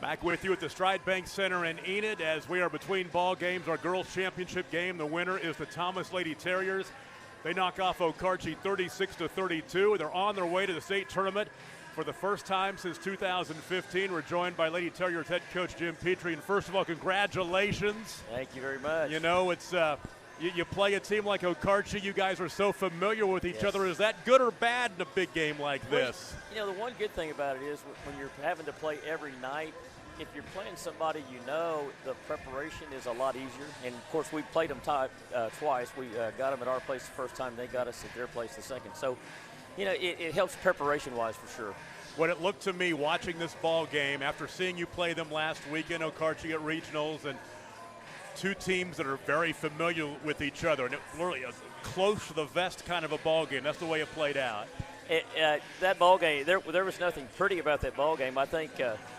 Back with you at the Stride Bank Center in Enid as we are between ball games. Our girls championship game, the winner is the Thomas Lady Terriers. They knock off Okarche 36-32. They're on their way to the state tournament for the first time since 2015. We're joined by Lady Terriers head coach Jim Petrie. And first of all, congratulations. Thank you very much. You know, it's you play a team like Okarche. You guys are so familiar with each other. Is that good or bad in a big game like this? You know, the one good thing about it is when you're having to play every night, if you're playing somebody you know, the preparation is a lot easier. And, of course, we played them twice. We got them at our place the first time. They got us at their place the second. So, you know, it helps preparation-wise for sure. What it looked to me watching this ball game, after seeing you play them last weekend, Okarche at regionals, and two teams that are very familiar with each other, and it literally a close to the vest kind of a ball game. That's the way it played out. That ball game, there was nothing pretty about that ball game. I think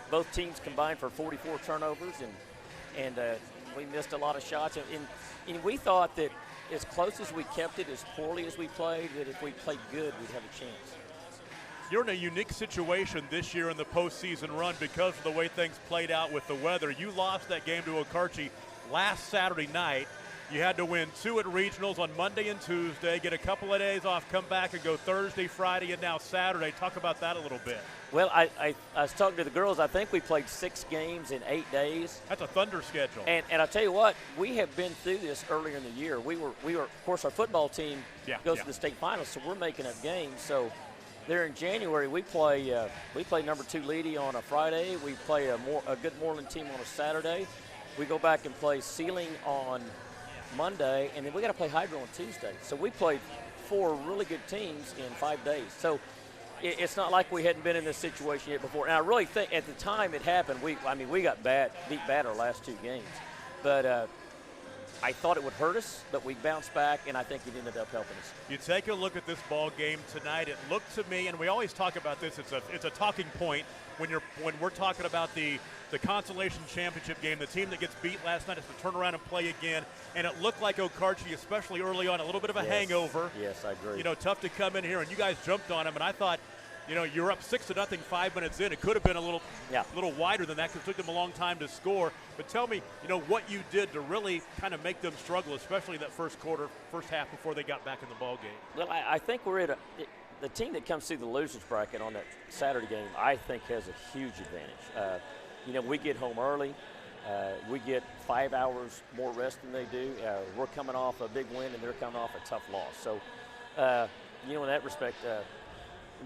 both teams combined for 44 turnovers, and we missed a lot of shots. And we thought that as close as we kept it, as poorly as we played, that if we played good, we'd have a chance. You're in a unique situation this year in the postseason run because of the way things played out with the weather. You lost that game to Okarche last Saturday night. You had to win 2 at regionals on Monday and Tuesday, get a couple of days off, come back and go Thursday, Friday, and now Saturday. Talk about that a little bit. Well, I was talking to the girls. I think we played 6 games in 8 days. That's a thunder schedule. And I'll tell you what, we have been through this earlier in the year. We were of course, our football team goes to the state finals, so we're making up games. So there in January, we play number 2 Leedy on a Friday. We play a good Moreland team on a Saturday. We go back and play Sealing on Monday, and then we got to play Hydro on Tuesday. So we played 4 really good teams in 5 days. So it's not like we hadn't been in this situation yet before. And I really think at the time it happened, we got beat bad our last 2 games. But I thought it would hurt us, but we bounced back, and I think it ended up helping us. You take a look at this ball game tonight. It looked to me, and we always talk about this. It's a talking point when we're talking about the consolation championship game. The team that gets beat last night has to turn around and play again. And it looked like Okarche, especially early on, a little bit of a hangover. Yes, I agree. You know, tough to come in here, and you guys jumped on him. And I thought, you know, you're up 6-0 5 minutes in. It could have been a little wider than that because it took them a long time to score. But tell me, you know, what you did to really kind of make them struggle, especially that first half before they got back in the ball game. Well, I think we're at the team that comes through the losers bracket on that Saturday game, I think, has a huge advantage. You know, we get home early. We get 5 hours more rest than they do. We're coming off a big win, and they're coming off a tough loss. So, you know, in that respect,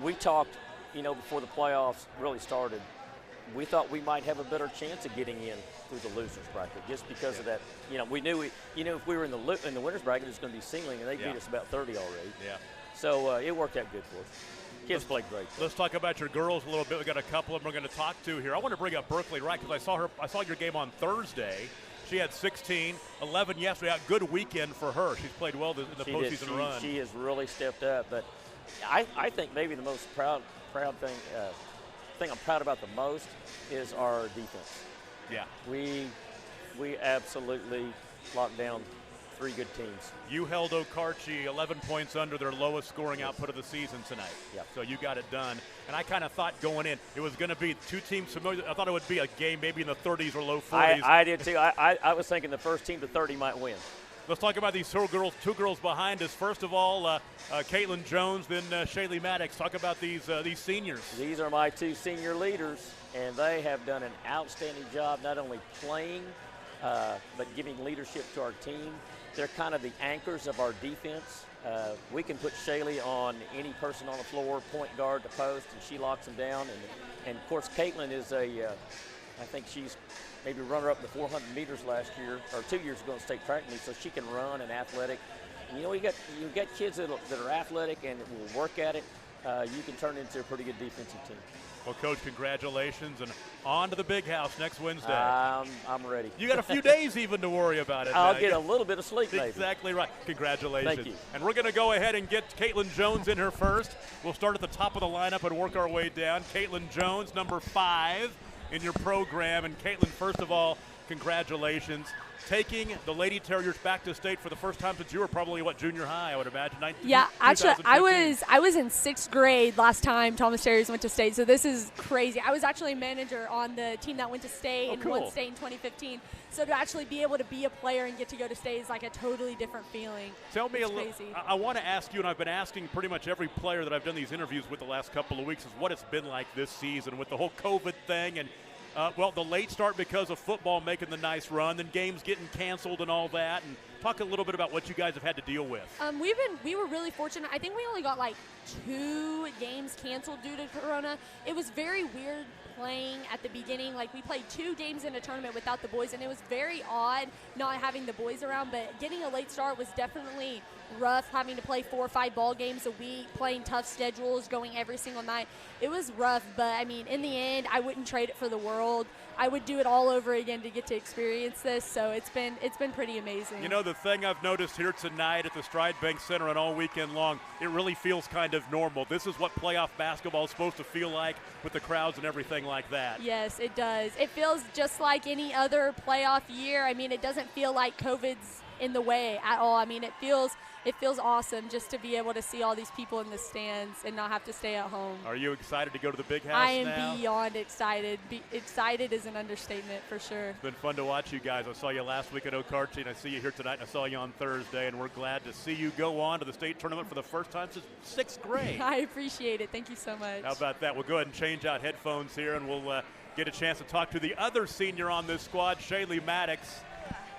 we talked, you know, before the playoffs really started, we thought we might have a better chance of getting in through the losers bracket just because of that. You know, we knew if we were in the winners bracket, it was going to be Sealing, and they beat us about 30 already. Yeah. So it worked out good for us. Kids played great. Let's talk about your girls a little bit. We got a couple of them we're going to talk to here. I want to bring up Berkeley Wright because I saw your game on Thursday. She had 16, 11 yesterday. A good weekend for her. She's played well in the postseason run. She has really stepped up. But I think maybe the most proud thing I'm proud about the most is our defense. Yeah. We absolutely locked down 3 good teams. You held Okarche 11 points under their lowest scoring output of the season tonight. Yeah. So you got it done. And I kind of thought going in, it was going to be 2 teams familiar. I thought it would be a game maybe in the 30s or low 40s. I did too. I was thinking the first team to 30 might win. Let's talk about these 2 girls behind us. First of all, Caitlin Jones, then Shaylee Maddox. Talk about these seniors. These are my 2 senior leaders, and they have done an outstanding job not only playing but giving leadership to our team. They're kind of the anchors of our defense. We can put Shaylee on any person on the floor, point guard to post, and she locks them down. And of course, Caitlin is I think she's maybe runner-up in the 400 meters last year, or 2 years ago in state track meet, so she can run and athletic. And, you know, you got kids that are athletic and will work at it. You can turn into a pretty good defensive team. Well, Coach, congratulations, and on to the big house next Wednesday. I'm ready. You got a few days even to worry about it. I'll get a little bit of sleep, maybe. Exactly right. Congratulations. Thank you. And we're going to go ahead and get Caitlin Jones in here first. We'll start at the top of the lineup and work our way down. Caitlin Jones, number 5 in your program. And Caitlin, first of all, congratulations. Taking the Lady Terriers back to state for the first time since you were probably, junior high, I would imagine. Yeah, actually, I was in 6th grade last time Thomas Terriers went to state, so this is crazy. I was actually a manager on the team that went to state and won state in 2015. So to actually be able to be a player and get to go to state is like a totally different feeling. Tell me a little. I want to ask you, and I've been asking pretty much every player that I've done these interviews with the last couple of weeks, is what it's been like this season with the whole COVID thing and the late start because of football making the nice run, then games getting canceled and all that. And talk a little bit about what you guys have had to deal with. We were really fortunate. I think we only got like 2 games canceled due to Corona. It was very weird playing at the beginning. Like, we played 2 games in a tournament without the boys, and it was very odd not having the boys around. But getting a late start was definitely rough, having to play 4 or 5 ball games a week, playing tough schedules, going every single night. It was rough, but I mean, in the end, I wouldn't trade it for the world. I would do it all over again to get to experience this. So it's been pretty amazing. You know, the thing I've noticed here tonight at the Stride Bank Center and all weekend long, it really feels kind of normal. This is what playoff basketball is supposed to feel like with the crowds and everything like that. Yes, it does. It feels just like any other playoff year. I mean, it doesn't feel like COVID's in the way at all. I mean, it feels awesome just to be able to see all these people in the stands and not have to stay at home. Are you excited to go to the big house I am now? beyond excited. Excited is an understatement for sure. It's been fun to watch you guys. I saw you last week at Okarche, and I see you here tonight, and I saw you on Thursday, and we're glad to see you go on to the state tournament for the first time since 6th grade. I appreciate it. Thank you so much. How about that? We'll go ahead and change out headphones here, and we'll get a chance to talk to the other senior on this squad, Shaylee Maddox.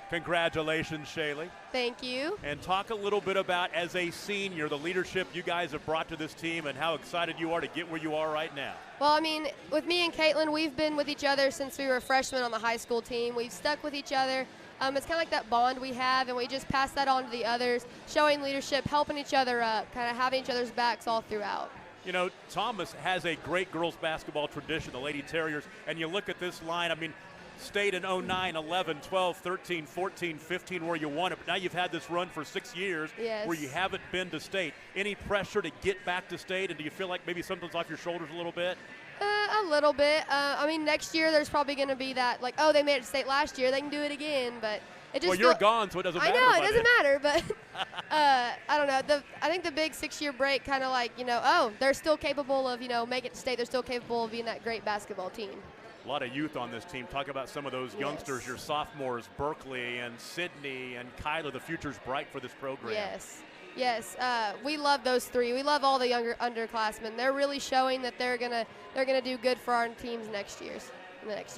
Congratulations, Shaylee. Thank you. And talk a little bit about, as a senior, the leadership you guys have brought to this team and how excited you are to get where you are right now. Well, I mean, with me and Caitlin, we've been with each other since we were freshmen on the high school team. We've stuck with each other. It's kind of like that bond we have, and we just pass that on to the others, showing leadership, helping each other up, kind of having each other's backs all throughout. You know, Thomas has a great girls basketball tradition, the Lady Terriers, and you look at this line, I mean, stayed in 09, 11, 12, 13, 14, 15 where you won it, but now you've had this run for 6 years where you haven't been to state. Any pressure to get back to state, and do you feel like maybe something's off your shoulders a little bit? A little bit. I mean, next year there's probably going to be that, like, oh, they made it to state last year, they can do it again, but it just you're gone, so it doesn't matter. I know, it doesn't matter, but I don't know. I think the big 6-year break kind of like, oh, they're still capable of, making it to state. They're still capable of being that great basketball team. A lot of youth on this team. Talk about some of those youngsters, your sophomores, Berkeley and Sydney and Kyla. The future's bright for this program. Yes. We love those 3. We love all the younger underclassmen. They're really showing that they're gonna do good for our teams next year.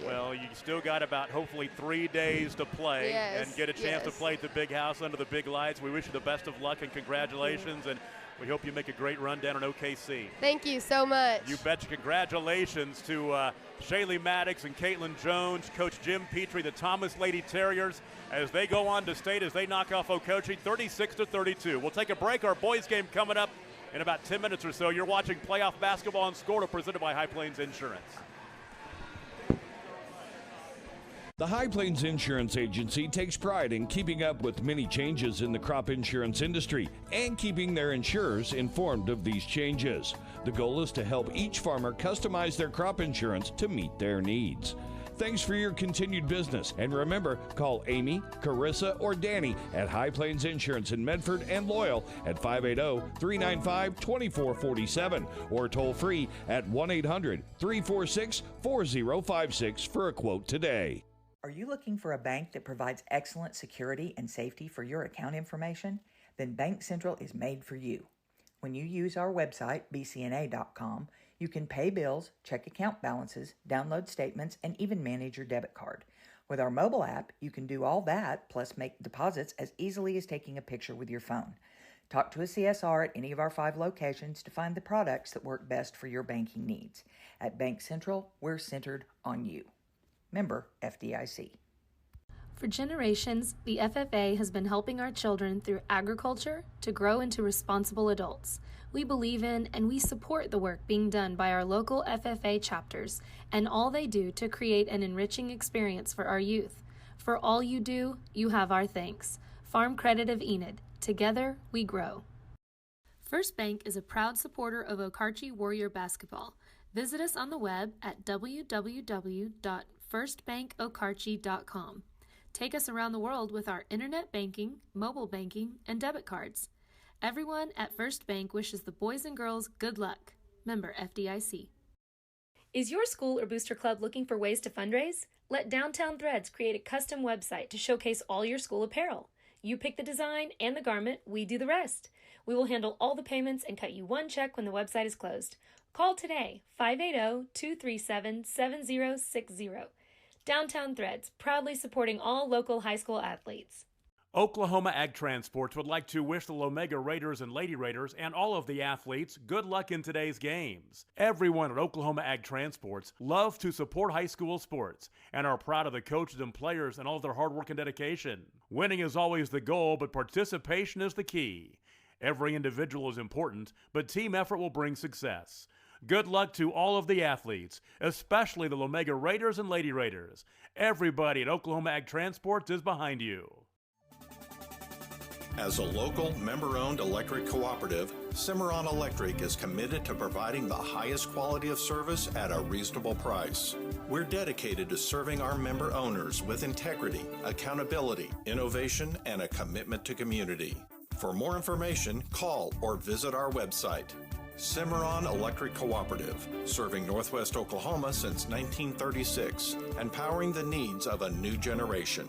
Well, you still got about hopefully 3 days to play and get a chance to play at the big house under the big lights. We wish you the best of luck and congratulations, and we hope you make a great run down in OKC. Thank you so much. You betcha. Congratulations to Shaylee Maddox and Caitlin Jones, Coach Jim Petrie, the Thomas Lady Terriers, as they go on to state as they knock off Okochee 36-32. We'll take a break. Our boys game coming up in about 10 minutes or so. You're watching Playoff Basketball on Score, presented by High Plains Insurance. The High Plains Insurance Agency takes pride in keeping up with many changes in the crop insurance industry and keeping their insurers informed of these changes. The goal is to help each farmer customize their crop insurance to meet their needs. Thanks for your continued business, and remember, call Amy, Carissa, or Danny at High Plains Insurance in Medford and Loyal at 580-395-2447 or toll free at 1-800-346-4056 for a quote today. Are you looking for a bank that provides excellent security and safety for your account information? Then Bank Central is made for you. When you use our website, bcna.com, you can pay bills, check account balances, download statements, and even manage your debit card. With our mobile app, you can do all that, plus make deposits as easily as taking a picture with your phone. Talk to a CSR at any of our 5 locations to find the products that work best for your banking needs. At Bank Central, we're centered on you. Member FDIC. For generations, the FFA has been helping our children through agriculture to grow into responsible adults. We believe in and we support the work being done by our local FFA chapters and all they do to create an enriching experience for our youth. For all you do, you have our thanks. Farm Credit of Enid. Together, we grow. First Bank is a proud supporter of Okarche Warrior Basketball. Visit us on the web at www.firstbank.com. firstbankokarchi.com. Take us around the world with our internet banking, mobile banking, and debit cards. Everyone at First Bank wishes the boys and girls good luck. Member FDIC. Is your school or booster club looking for ways to fundraise? Let Downtown Threads create a custom website to showcase all your school apparel. You pick the design and the garment, we do the rest. We will handle all the payments and cut you one check when the website is closed. Call today, 580-237-7060. Downtown Threads, proudly supporting all local high school athletes. Oklahoma Ag Transports would like to wish the Lomega Raiders and Lady Raiders and all of the athletes good luck in today's games. Everyone at Oklahoma Ag Transports love to support high school sports and are proud of the coaches and players and all of their hard work and dedication. Winning is always the goal, but participation is the key. Every individual is important, but team effort will bring success. Good luck to all of the athletes, especially the Lomega Raiders and Lady Raiders. Everybody at Oklahoma Ag Transports is behind you. As a local, member-owned electric cooperative, Cimarron Electric is committed to providing the highest quality of service at a reasonable price. We're dedicated to serving our member owners with integrity, accountability, innovation, and a commitment to community. For more information, call or visit our website. Cimarron Electric Cooperative, serving Northwest Oklahoma since 1936 and powering the needs of a new generation.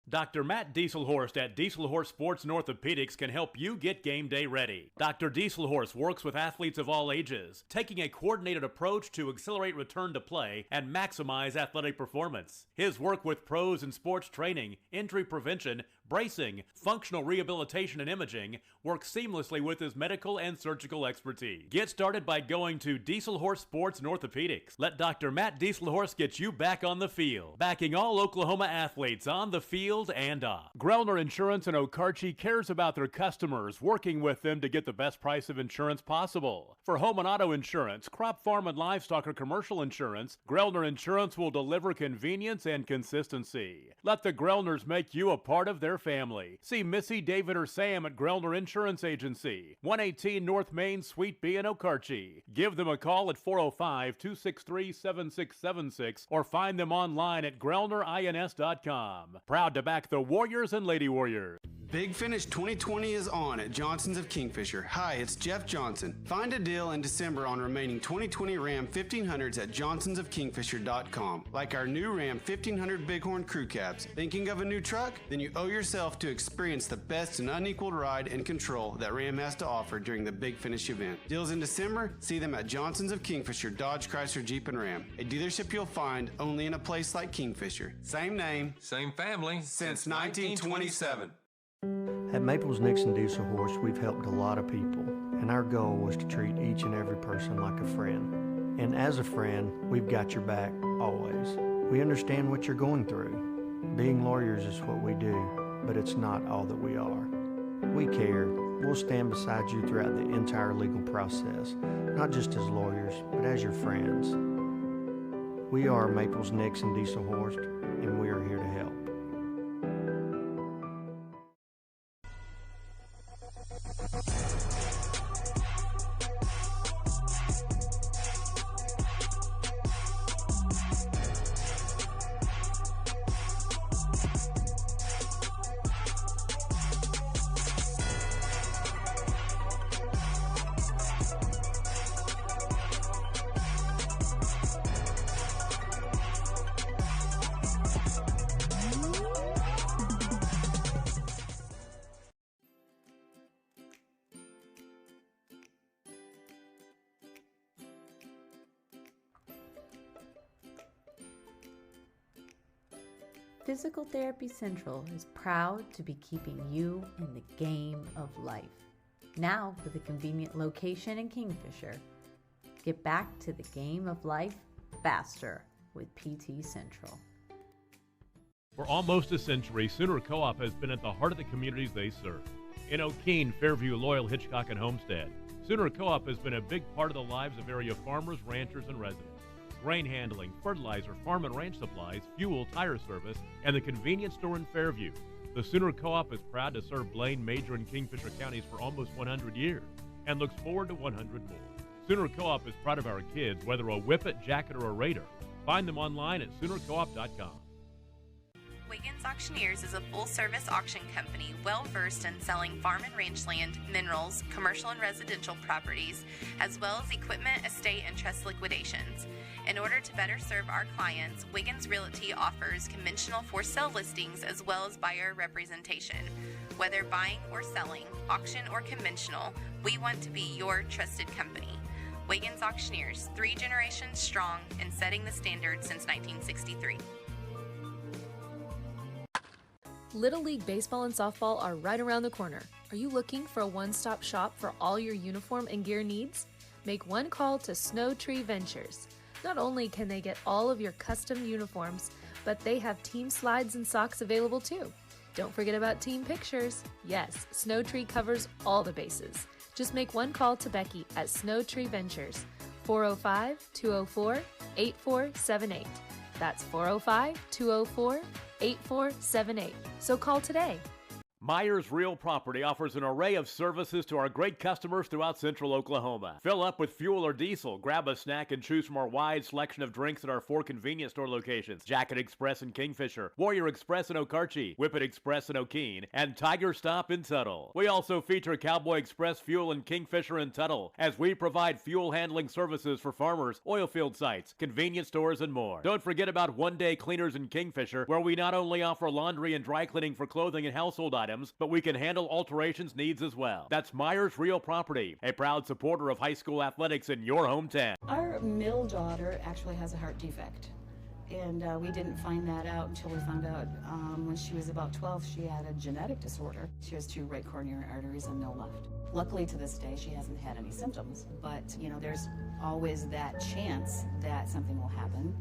Dr. Matt Dieselhorst at Dieselhorst Sports and Orthopedics can help you get game day ready. Dr. Dieselhorst works with athletes of all ages, taking a coordinated approach to accelerate return to play and maximize athletic performance. His work with pros in sports training, injury prevention, bracing, functional rehabilitation, and imaging works seamlessly with his medical and surgical expertise. Get started by going to Dieselhorst Sports and Orthopedics. Let Dr. Matt Dieselhorst get you back on the field, backing all Oklahoma athletes on the field and off. Grellner Insurance in Okarchi cares about their customers, working with them to get the best price of insurance possible. For home and auto insurance, crop, farm, and livestock or commercial insurance, Grellner Insurance will deliver convenience and consistency. Let the Grellners make you a part of their family. See Missy, David, or Sam at Grellner Insurance Agency, 118 North Main, Suite B in Okarchi. Give them a call at 405-263-7676 or find them online at grellnerins.com. Proud to back the Warriors and Lady Warriors. Big Finish 2020 is on at Johnson's of Kingfisher. Hi, it's Jeff Johnson. Find a deal in December on remaining 2020 Ram 1500s at johnsonsofkingfisher.com. Like our new Ram 1500 Bighorn Crew Cabs. Thinking of a new truck? Then you owe yourself to experience the best and unequaled ride and control that Ram has to offer during the Big Finish event. Deals in December? See them at Johnson's of Kingfisher, Dodge, Chrysler, Jeep, and Ram. A dealership you'll find only in a place like Kingfisher. Same name, same family, since 1927. At Maples Nixon Diesel Horse, we've helped a lot of people, and our goal was to treat each and every person like a friend. And as a friend, we've got your back, always. We understand what you're going through. Being lawyers is what we do, but it's not all that we are. We care. We'll stand beside you throughout the entire legal process, not just as lawyers, but as your friends. We are Maples Nixon Diesel Horse, and we are here to help. Physical Therapy Central is proud to be keeping you in the game of life. Now with a convenient location in Kingfisher. Get back to the game of life faster with PT Central. For almost a century, Sooner Co-op has been at the heart of the communities they serve. In O'Keene, Fairview, Loyal, Hitchcock, and Homestead, Sooner Co-op has been a big part of the lives of area farmers, ranchers, and residents. Grain handling, fertilizer, farm and ranch supplies, fuel, tire service, and the convenience store in Fairview. The Sooner Co-op is proud to serve Blaine, Major, and Kingfisher counties for almost 100 years and looks forward to 100 more. Sooner Co-op is proud of our kids, whether a Whippet, Jacket, or a Raider. Find them online at SoonerCoop.com. Wiggins Auctioneers is a full-service auction company well-versed in selling farm and ranch land, minerals, commercial and residential properties, as well as equipment, estate, and trust liquidations. In order to better serve our clients, Wiggins Realty offers conventional for-sale listings as well as buyer representation. Whether buying or selling, auction or conventional, we want to be your trusted company. Wiggins Auctioneers, 3 generations strong and setting the standard since 1963. Little League Baseball and Softball are right around the corner. Are you looking for a one-stop shop for all your uniform and gear needs? Make one call to Snow Tree Ventures. Not only can they get all of your custom uniforms, but they have team slides and socks available too. Don't forget about team pictures. Yes, Snow Tree covers all the bases. Just make one call to Becky at Snow Tree Ventures, 405-204-8478. That's 405-204-8478. So call today. Myers Real Property offers an array of services to our great customers throughout central Oklahoma. Fill up with fuel or diesel, grab a snack, and choose from our wide selection of drinks at our 4 convenience store locations: Jacket Express in Kingfisher, Warrior Express in Okarche, Whippet Express in O'Keene, and Tiger Stop in Tuttle. We also feature Cowboy Express Fuel in Kingfisher and Tuttle, as we provide fuel handling services for farmers, oil field sites, convenience stores, and more. Don't forget about One Day Cleaners in Kingfisher, where we not only offer laundry and dry cleaning for clothing and household items, but we can handle alterations needs as well. That's Myers Real Property, a proud supporter of high school athletics in your hometown. Our middle daughter actually has a heart defect, and we didn't find that out until we found out when she was about 12 she had a genetic disorder. She has 2 right coronary arteries and no left. Luckily to this day she hasn't had any symptoms, but there's always that chance that something will happen,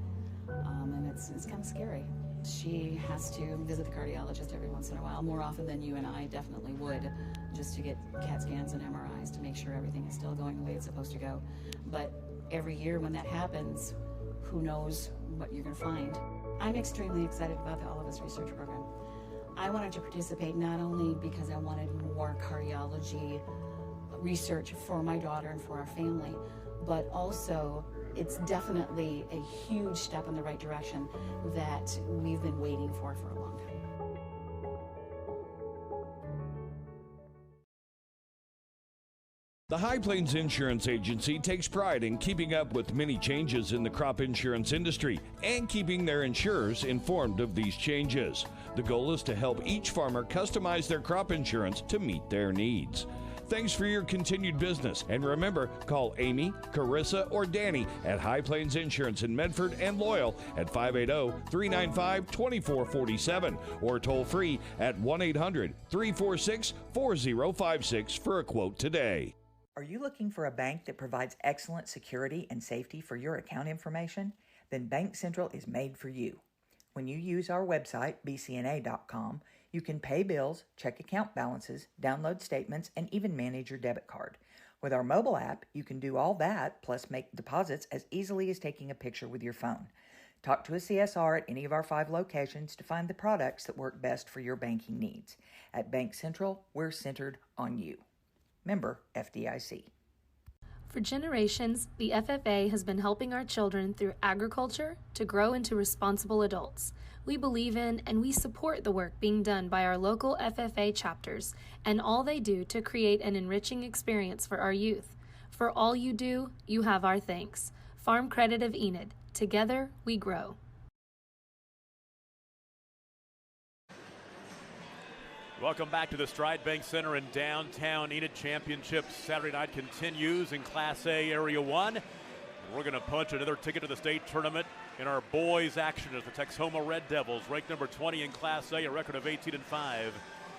and it's kind of scary. She has to visit the cardiologist every once in a while, more often than you and I definitely would, just to get CAT scans and MRIs to make sure everything is still going the way it's supposed to go. But every year when that happens, who knows what you're going to find. I'm extremely excited about the All of Us research program. I wanted to participate not only because I wanted more cardiology research for my daughter and for our family, but also it's definitely a huge step in the right direction that we've been waiting for a long time. The High Plains Insurance Agency takes pride in keeping up with many changes in the crop insurance industry and keeping their insurers informed of these changes. The goal is to help each farmer customize their crop insurance to meet their needs. Thanks for your continued business. And remember, call Amy, Carissa, or Danny at High Plains Insurance in Medford and Loyal at 580-395-2447 or toll free at 1-800-346-4056 for a quote today. Are you looking for a bank that provides excellent security and safety for your account information? Then Bank Central is made for you. When you use our website, bcna.com, you can pay bills, check account balances, download statements, and even manage your debit card. With our mobile app, you can do all that, plus make deposits as easily as taking a picture with your phone. Talk to a CSR at any of our 5 locations to find the products that work best for your banking needs. At Bank Central, we're centered on you. Member FDIC. For generations, the FFA has been helping our children through agriculture to grow into responsible adults. We believe in and we support the work being done by our local FFA chapters and all they do to create an enriching experience for our youth. For all you do, you have our thanks. Farm Credit of Enid. Together, we grow. Welcome back to the Stride Bank Center in downtown Enid. Championship Saturday night continues in Class A Area 1. We're going to punch another ticket to the state tournament in our boys action as the Texhoma Red Devils, ranked number 20 in Class A, a record of 18-5,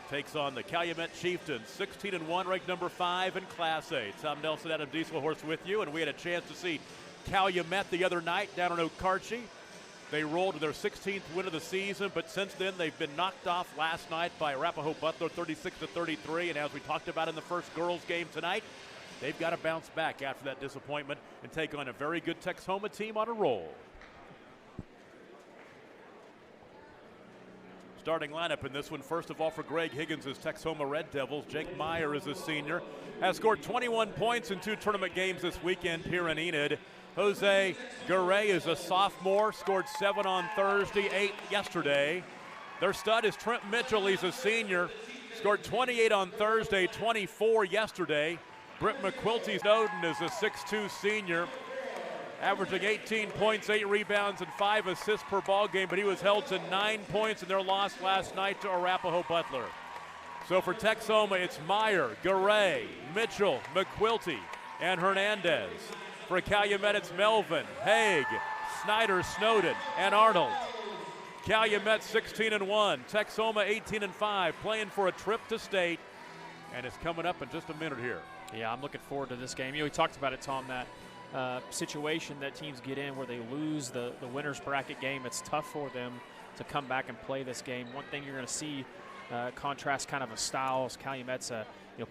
takes on the Calumet Chieftains, 16-1, ranked number 5 in Class A. Tom Nelson, Adam Diesel Horse with you, and we had a chance to see Calumet the other night down in Okarche. They rolled to their 16th win of the season, but since then they've been knocked off last night by Arapahoe Butler 36-33, and as we talked about in the first girls game tonight, they've got to bounce back after that disappointment and take on a very good Texhoma team on a roll. Starting lineup in this one, first of all, for Greg Higgins' Texhoma Red Devils. Jake Meyer is a senior, has scored 21 points in 2 tournament games this weekend here in Enid. Jose Garay is a sophomore, scored 7 on Thursday, 8 yesterday. Their stud is Trent Mitchell. He's a senior, scored 28 on Thursday, 24 yesterday. Britt McQuilty Snowden is a 6'2 senior, averaging 18 points, 8 rebounds, and 5 assists per ball game, but he was held to 9 points in their loss last night to Arapahoe Butler. So for Texhoma, it's Meyer, Garay, Mitchell, McQuilty, and Hernandez. For Calumet, it's Melvin, Haig, Snyder, Snowden, and Arnold. Calumet 16-1, Texhoma 18-5, playing for a trip to state, and it's coming up in just a minute here. Yeah, I'm looking forward to this game. You know, we talked about it, Tom, that situation that teams get in where they lose the winner's bracket game. It's tough for them to come back and play this game. One thing you're going to see contrast kind of a styles. Calumet's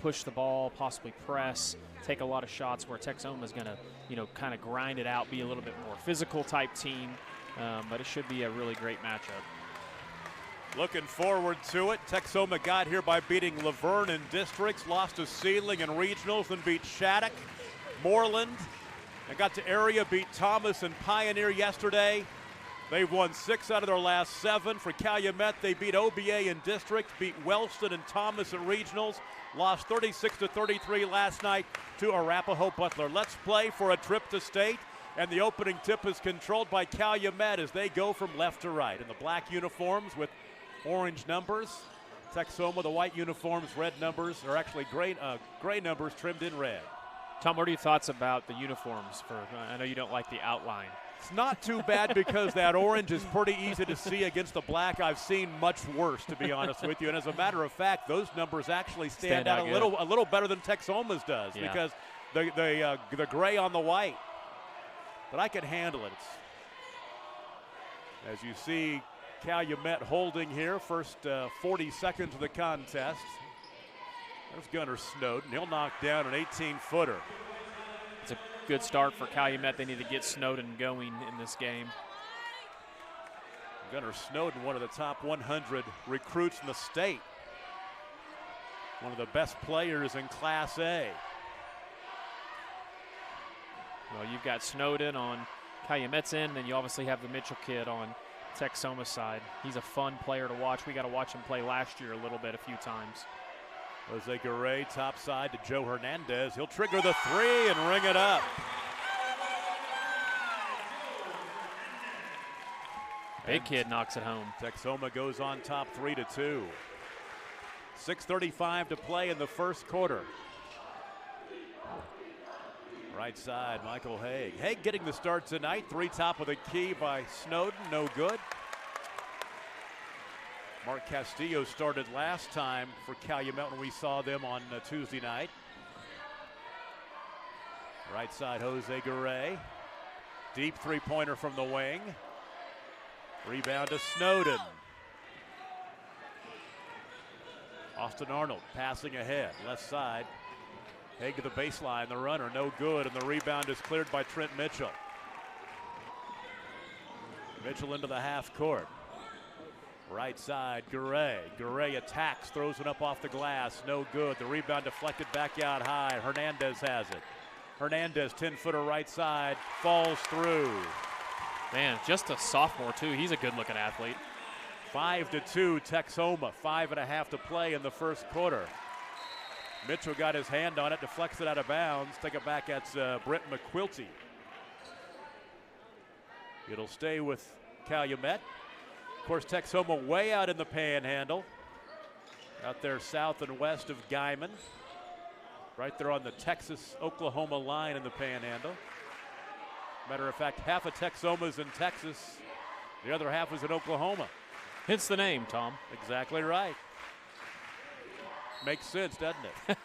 push the ball, possibly press, take a lot of shots, where Texhoma is going to kind of grind it out, be a little bit more physical type team. But it should be a really great matchup. Looking forward to it. Texhoma got here by beating Laverne in districts, lost to Sealing in regionals, then beat Shattuck, Moreland, and got to area, beat Thomas and Pioneer yesterday. They've won 6 out of their last 7. For Calumet, they beat OBA in district, beat Wellston and Thomas at regionals, lost 36-33 last night to Arapahoe Butler. Let's play for a trip to state. And the opening tip is controlled by Calumet as they go from left to right. In the black uniforms with orange numbers. Texhoma, the white uniforms, red numbers, or actually gray numbers trimmed in red. Tom, what are your thoughts about the uniforms? I know you don't like the outline. It's not too bad because that orange is pretty easy to see against the black. I've seen much worse, to be honest with you. And as a matter of fact, those numbers actually stand out a little better than Texhoma's does, because the gray on the white. But I can handle it. As you see, Calumet holding here, first 40 seconds of the contest. There's Gunnar Snowden. He'll knock down an 18-footer. It's a good start for Calumet. They need to get Snowden going in this game. Gunnar Snowden, one of the top 100 recruits in the state. One of the best players in Class A. Well, you've got Snowden on Calumet's end, and then you obviously have the Mitchell kid on Texhoma's side. He's a fun player to watch. We got to watch him play last year a little bit, a few times. Jose Garay top side to Joe Hernandez. He'll trigger the 3 and ring it up. Big kid knocks it home. Texhoma goes on top 3-2. 6:35 to play in the first quarter. Right side, Michael Haig. Haig getting the start tonight. 3 top of the key by Snowden, no good. Mark Castillo started last time for Calumet when we saw them on Tuesday night. Right side, Jose Garay. Deep 3-pointer from the wing. Rebound to Snowden. Austin Arnold passing ahead, left side. Haig to the baseline, the runner, no good, and the rebound is cleared by Trent Mitchell. Mitchell into the half court. Right side, Garay. Garay attacks, throws it up off the glass, no good. The rebound deflected back out high. Hernandez has it. Hernandez, 10-footer right side, falls through. Man, just a sophomore too. He's a good-looking athlete. 5-2, Texhoma. 5.5 to play in the first quarter. Mitchell got his hand on it, deflects it out of bounds. Take it back at Britt McQuilty. It'll stay with Calumet. Of course, Texhoma way out in the panhandle. Out there south and west of Guyman. Right there on the Texas-Oklahoma line in the panhandle. Matter of fact, half of Texhoma's in Texas. The other half is in Oklahoma. Hence the name, Tom. Exactly right. Makes sense, doesn't it?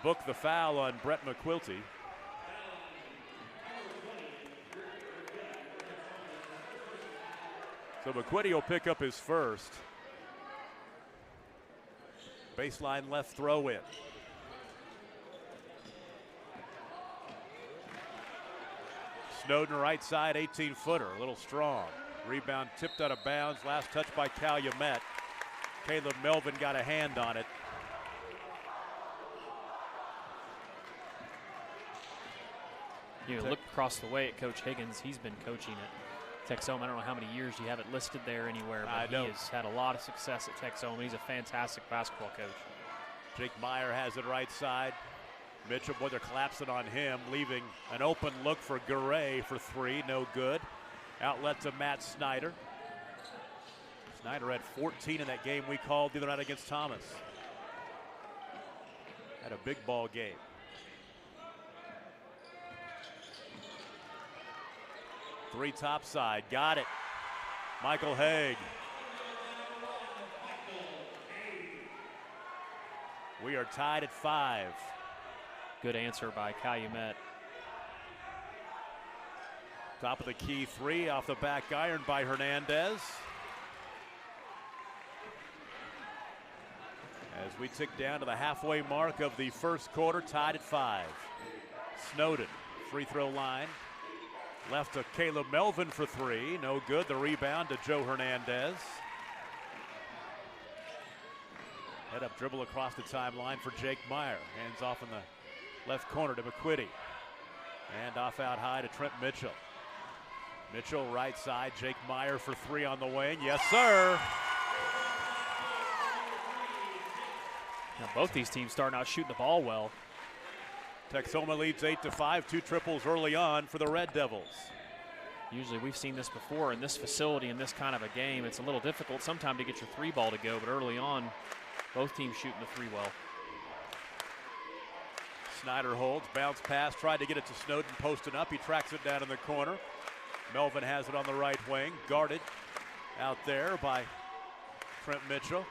Book the foul on Brett McQuilty. So McQuilty will pick up his first. Baseline left throw in. Snowden right side, 18-footer, a little strong. Rebound tipped out of bounds. Last touch by Calumet. Caleb Melvin got a hand on it. You look across the way at Coach Higgins. He's been coaching at Texhoma. I don't know how many years you have it listed there anywhere, but he has had a lot of success at Texhoma. He's a fantastic basketball coach. Jake Meyer has it right side. Mitchell, boy, they're collapsing on him, leaving an open look for Garay for three. No good. Outlet to Matt Snyder. Snyder had 14 in that game we called the other night against Thomas. Had a big ball game. Three top side, got it. Michael Haig. We are tied at 5. Good answer by Calumet. Top of the key three off the back iron by Hernandez. As we tick down to the halfway mark of the first quarter, tied at 5. Snowden, free throw line. Left to Caleb Melvin for three. No good. The rebound to Joe Hernandez. Head up dribble across the timeline for Jake Meyer. Hands off in the left corner to McQuitty. And off out high to Trent Mitchell. Mitchell right side. Jake Meyer for three on the wing. Yes, sir. Now both these teams starting out shooting the ball well. Texhoma leads 8-5, 2 triples early on for the Red Devils. Usually we've seen this before in this facility, in this kind of a game. It's a little difficult sometimes to get your three ball to go, but early on, both teams shooting the three well. Snyder holds, bounce pass, tried to get it to Snowden, posting up. He tracks it down in the corner. Melvin has it on the right wing, guarded out there by Trent Mitchell.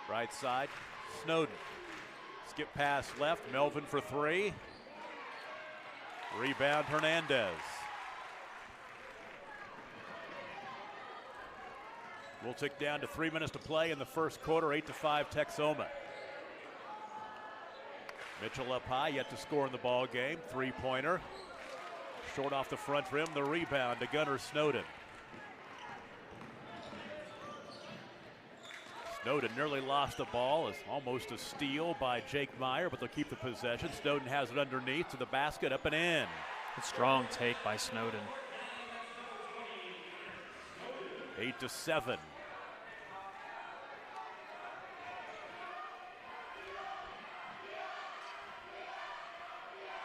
Right side, Snowden. Skip pass left, Melvin for three. Rebound Hernandez. We'll tick down to 3 minutes to play in the first quarter, 8-5 Texhoma. Mitchell up high, yet to score in the ball game. Three-pointer. Short off the front rim, the rebound to Gunnar Snowden. Snowden nearly lost the ball. It's almost a steal by Jake Meyer, but they'll keep the possession. Snowden has it underneath to the basket, up and in. A strong take by Snowden. 8-7.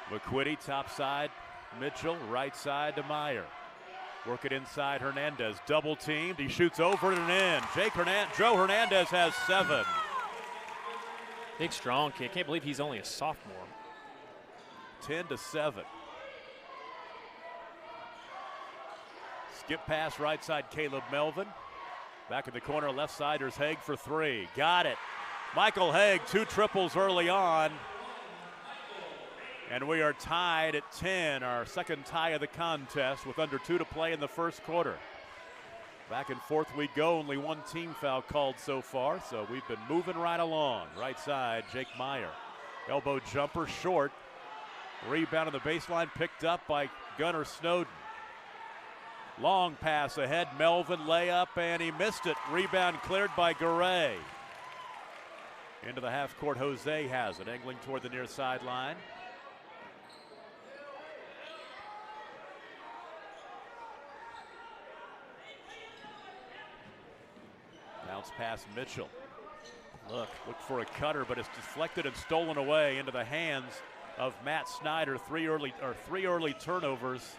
McQuitty top side, Mitchell right side to Meyer. Work it inside Hernandez, double teamed. He shoots over it and in. Joe Hernandez has 7. Big strong kid. Can't believe he's only a sophomore. 10-7. Skip pass right side, Caleb Melvin. Back in the corner, left side, there's Haig for three. Got it. Michael Haig, 2 triples early on. And we are tied at 10, our second tie of the contest with under 2 to play in the first quarter. Back and forth we go, only 1 team foul called so far, so we've been moving right along. Right side, Jake Meyer. Elbow jumper short. Rebound on the baseline picked up by Gunnar Snowden. Long pass ahead, Melvin layup, and he missed it. Rebound cleared by Garay. Into the half court, Jose has it, angling toward the near sideline. Bounce pass Mitchell. Look for a cutter, but it's deflected and stolen away into the hands of Matt Snyder. Three early turnovers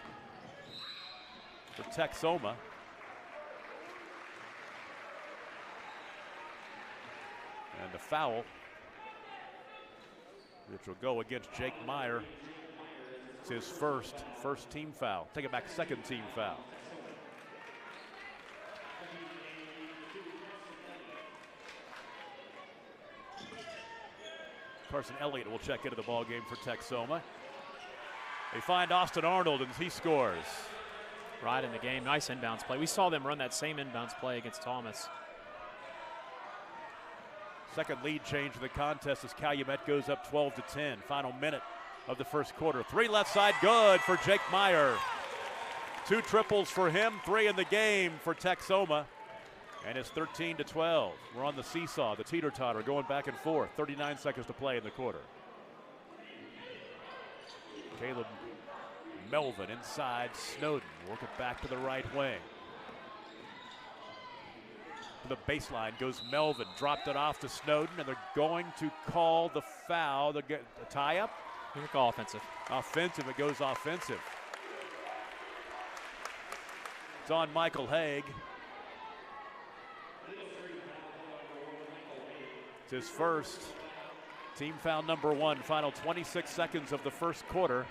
for Texhoma. And a foul, which will go against Jake Meyer. It's his first team foul. Take it back, second team foul. Carson Elliott will check into the ball game for Texhoma. They find Austin Arnold, and he scores. Right in the game. Nice inbounds play. We saw them run that same inbounds play against Thomas. Second lead change in the contest as Calumet goes up 12-10. Final minute of the first quarter. 3 left side, good for Jake Meyer. 2 triples for him, 3 in the game for Texhoma. And it's 13-12. We're on the seesaw, the teeter-totter, going back and forth. 39 seconds to play in the quarter. Caleb Melvin inside Snowden. Work it back to the right wing. To the baseline goes Melvin. Dropped it off to Snowden, and they're going to call the foul. They'll get a tie-up. They're going to call offensive. Offensive. It goes offensive. It's on Michael Haig. It's his first. Team foul number 1. Final 26 seconds of the first quarter.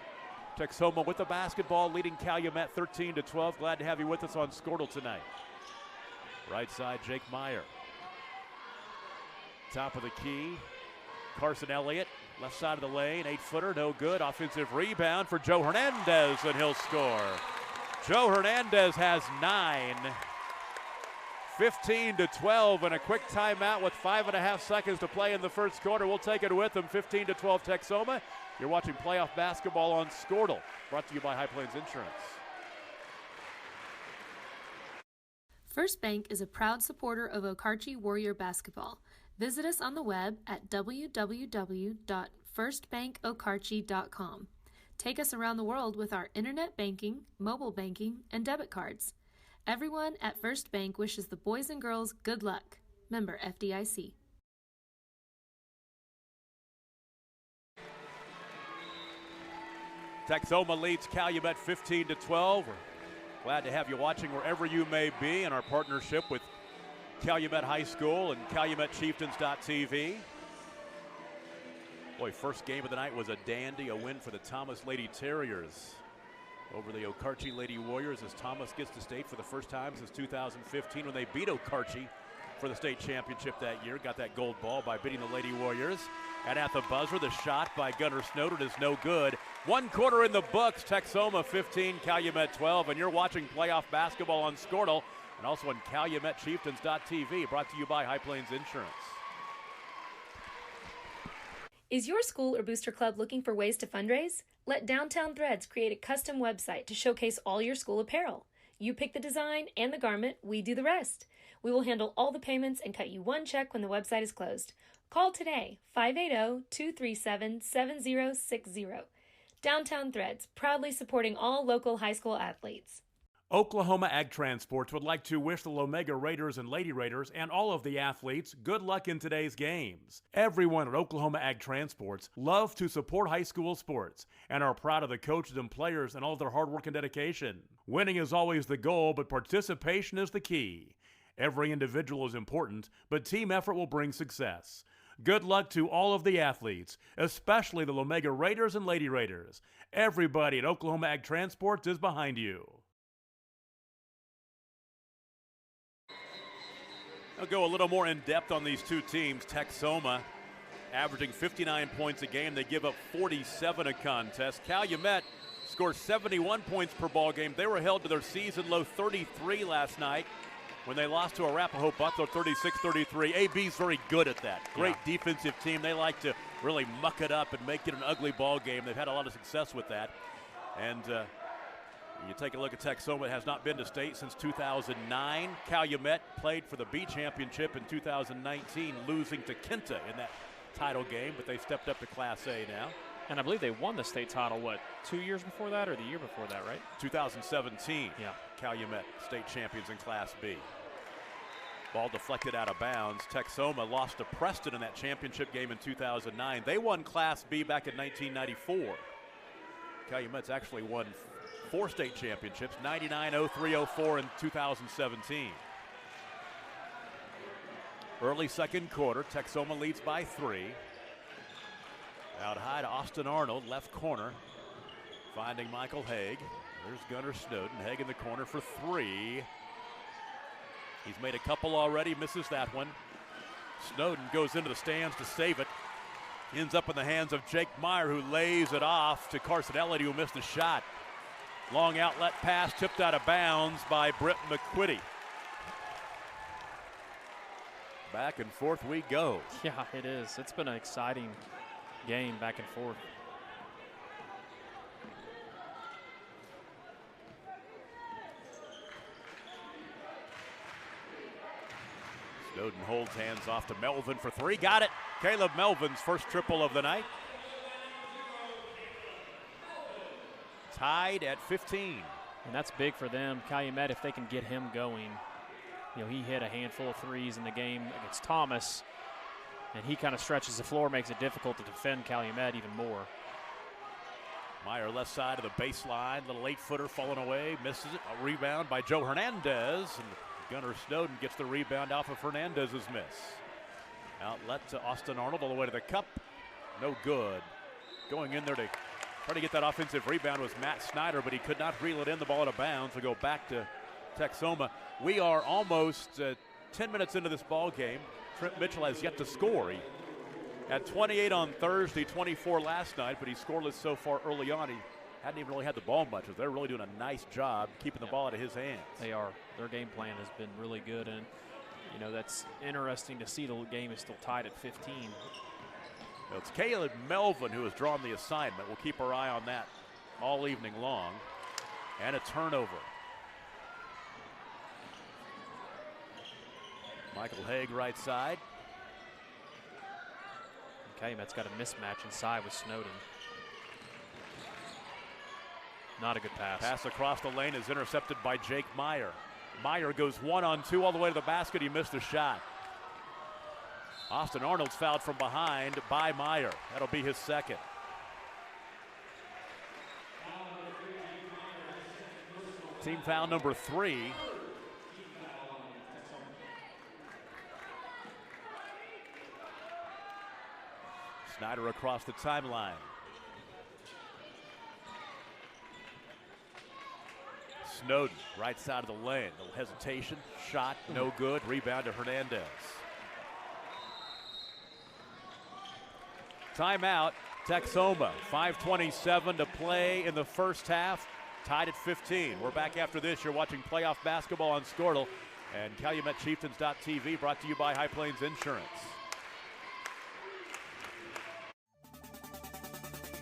Texhoma with the basketball, leading Calumet 13-12. Glad to have you with us on Squirtle tonight. Right side, Jake Meyer. Top of the key, Carson Elliott. Left side of the lane, 8-footer, no good. Offensive rebound for Joe Hernandez, and he'll score. Joe Hernandez has 9. 15-12, and a quick timeout with 5.5 seconds to play in the first quarter. We'll take it with them, 15-12 Texhoma. You're watching playoff basketball on Squirtle, brought to you by High Plains Insurance. First Bank is a proud supporter of Okarche Warrior basketball. Visit us on the web at www.firstbankokarche.com. Take us around the world with our internet banking, mobile banking, and debit cards. Everyone at First Bank wishes the boys and girls good luck. Member FDIC. Texhoma leads Calumet 15-12. We're glad to have you watching wherever you may be in our partnership with Calumet High School and CalumetChieftains.tv. Boy, first game of the night was a dandy, a win for the Thomas Lady Terriers over the Okarche Lady Warriors as Thomas gets to state for the first time since 2015 when they beat Okarche for the state championship that year. Got that gold ball by beating the Lady Warriors. And at the buzzer, the shot by Gunnar Snowden is no good. 1 quarter in the books, Texhoma 15, Calumet 12, and you're watching playoff basketball on Squirtle and also on CalumetChieftains.tv, brought to you by High Plains Insurance. Is your school or booster club looking for ways to fundraise? Let Downtown Threads create a custom website to showcase all your school apparel. You pick the design and the garment, we do the rest. We will handle all the payments and cut you one check when the website is closed. Call today, 580-237-7060. Downtown Threads, proudly supporting all local high school athletes. Oklahoma Ag Transports would like to wish the Lomega Raiders and Lady Raiders and all of the athletes good luck in today's games. Everyone at Oklahoma Ag Transports love to support high school sports and are proud of the coaches and players and all of their hard work and dedication. Winning is always the goal, but participation is the key. Every individual is important, but team effort will bring success. Good luck to all of the athletes, especially the Lomega Raiders and Lady Raiders. Everybody at Oklahoma Ag Transports is behind you. I'll go a little more in depth on these two teams. Texhoma averaging 59 points a game. They give up 47 a contest. Calumet scores 71 points per ball game. They were held to their season low 33 last night when they lost to Arapahoe Butler 36-33. AB's very good at that. Great defensive team. They like to really muck it up and make it an ugly ball game. They've had a lot of success with that. And you take a look at Texhoma, it has not been to state since 2009. Calumet played for the B championship in 2019, losing to Kenta in that title game, but they stepped up to Class A now. And I believe they won the state title, 2 years before that or the year before that, right? 2017, Calumet state champions in Class B. Ball deflected out of bounds. Texhoma lost to Preston in that championship game in 2009. They won Class B back in 1994. Calumet's actually won 4 state championships, 99, 03, 04, and 2017. Early second quarter, Texhoma leads by 3. Out high to Austin Arnold, left corner, finding Michael Haig. There's Gunnar Snowden. Haig in the corner for 3. He's made a couple already, misses that one. Snowden goes into the stands to save it. Ends up in the hands of Jake Meyer, who lays it off to Carson Elliott, who missed the shot. Long outlet pass tipped out of bounds by Britt McQuitty. Back and forth we go. Yeah, it is. It's been an exciting game back and forth. Snowden holds, hands off to Melvin for three. Got it. Caleb Melvin's first triple of the night. Tied at 15. And that's big for them. Calumet, if they can get him going. You know, he hit a handful of threes in the game against Thomas, and he kind of stretches the floor, makes it difficult to defend Calumet even more. Meyer left side of the baseline, little 8-footer falling away, misses it. A rebound by Joe Hernandez, and Gunnar Snowden gets the rebound off of Hernandez's miss. Outlet to Austin Arnold all the way to the cup. No good. Going in there to try to get that offensive rebound was Matt Snyder, but he could not reel it in. The ball out of bounds. We'll go back to Texhoma. We are almost 10 minutes into this ball game. Trent Mitchell has yet to score. He had 28 on Thursday, 24 last night, but he's scoreless so far early on. He hadn't even really had the ball much. They're really doing a nice job keeping the ball out of his hands. They are. Their game plan has been really good, and you know that's interesting to see. The game is still tied at 15. Well, it's Caleb Melvin who has drawn the assignment. We'll keep our eye on that all evening long. And a turnover. Michael Haig right side. Calumet's got a mismatch inside with Snowden. Not a good pass. Pass across the lane is intercepted by Jake Meyer. Meyer goes 1-on-2 all the way to the basket. He missed a shot. Austin Arnold's fouled from behind by Meyer. That'll be his second. Team foul number 3. Snyder across the timeline. Snowden, right side of the lane. Little hesitation, shot, no good. Rebound to Hernandez. Timeout, Texhoma. 5:27 to play in the first half. Tied at 15. We're back after this. You're watching playoff basketball on Squirtle and CalumetChieftains.tv, brought to you by High Plains Insurance.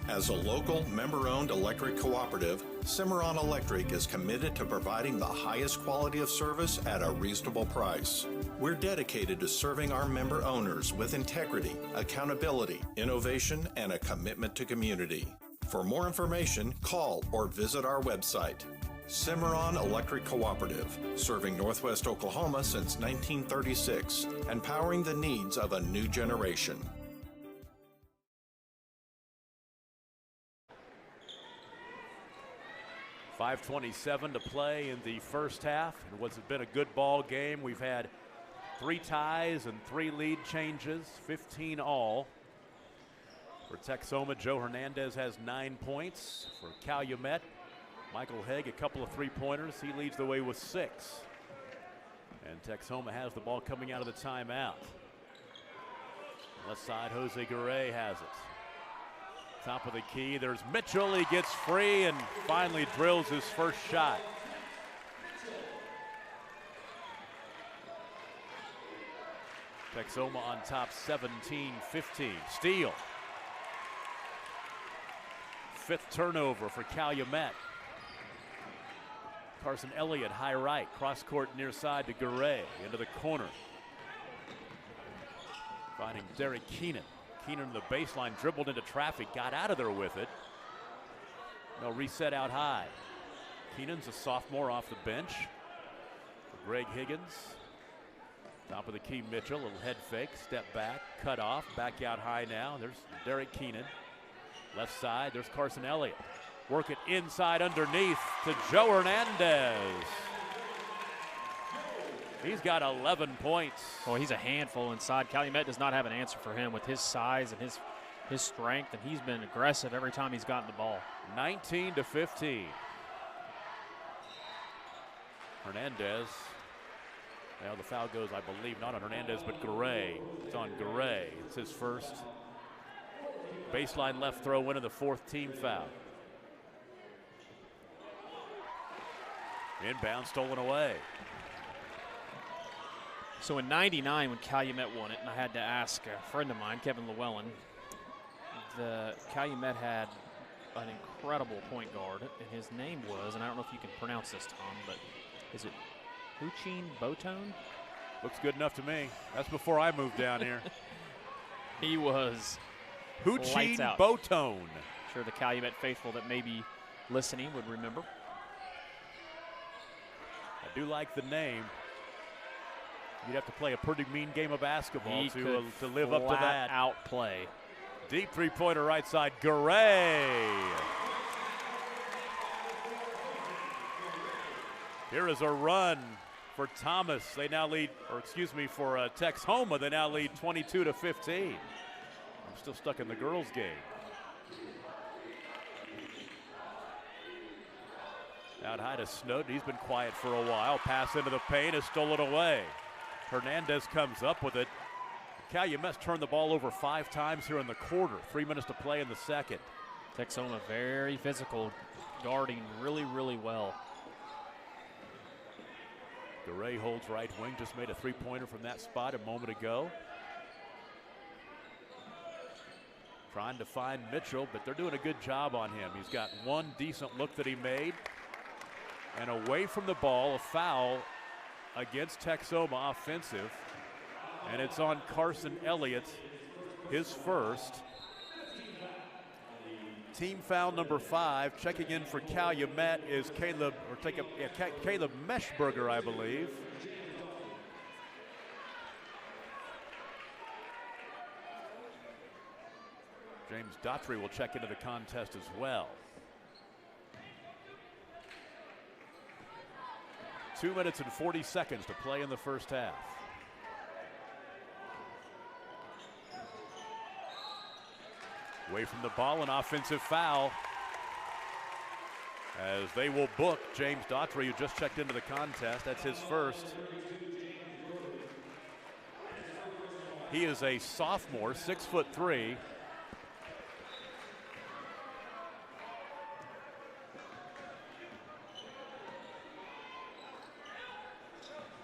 As a local, member-owned electric cooperative, Cimarron Electric is committed to providing the highest quality of service at a reasonable price. We're dedicated to serving our member owners with integrity, accountability, innovation, and a commitment to community. For more information, call or visit our website. Cimarron Electric Cooperative, serving Northwest Oklahoma since 1936, and powering the needs of a new generation. .527 to play in the first half. And what's been a good ball game. We've had 3 ties and 3 lead changes, 15 all. For Texhoma, Joe Hernandez has 9 points. For Calumet, Michael Haig, a couple of 3-pointers. He leads the way with 6. And Texhoma has the ball coming out of the timeout. Left side, Jose Garay has it. Top of the key, there's Mitchell. He gets free and finally drills his first shot. Texhoma on top, 17-15. Steal. 5th turnover for Calumet. Carson Elliott, high right, cross court near side to Garay, into the corner. Finding Derek Keenan. Keenan to the baseline, dribbled into traffic, got out of there with it. No reset out high. Keenan's a sophomore off the bench. For Greg Higgins. Top of the key, Mitchell, little head fake, step back, cut off, back out high now. There's Derek Keenan. Left side, there's Carson Elliott. Work it inside underneath to Joe Hernandez. He's got 11 points. Well, he's a handful inside. Calumet does not have an answer for him with his size and his strength, and he's been aggressive every time he's gotten the ball. 19-15. Hernandez. Now the foul goes, I believe, not on Hernandez, but Garay. It's on Garay. It's his first. Baseline left throw in, the 4th team foul. Inbound stolen away. So in '99, when Calumet won it, and I had to ask a friend of mine, Kevin Llewellyn, the Calumet had an incredible point guard, and his name was, and I don't know if you can pronounce this, Tom, but is it Huchin Botone? Looks good enough to me. That's before I moved down here. He was Huchin Botone. Sure, the Calumet faithful that may be listening would remember. I do like the name. You'd have to play a pretty mean game of basketball to live up to that. Outplay. Deep three-pointer right side, Garay. Here is a run for Thomas. They now lead, or excuse me, for Texhoma. They now lead 22-15. I'm still stuck in the girls' game. Out high to Snowden. He's been quiet for a while. Pass into the paint is stolen away. Hernandez comes up with it. Calumet's turned the ball over 5 times here in the quarter. 3 minutes to play in the second. Texhoma very physical, guarding really, really well. Garay holds right wing, just made a three-pointer from that spot a moment ago. Trying to find Mitchell, but they're doing a good job on him. He's got one decent look that he made. And away from the ball, a foul against Texhoma, offensive. And it's on Carson Elliott, his first. Team foul number 5. Checking in for Calumet is Caleb Meshberger, I believe. James Daughtry will check into the contest as well. 2 minutes and 40 seconds to play in the first half. Away from the ball, an offensive foul. As they will book James Daughtry, who just checked into the contest. That's his first. He is a sophomore, 6'3".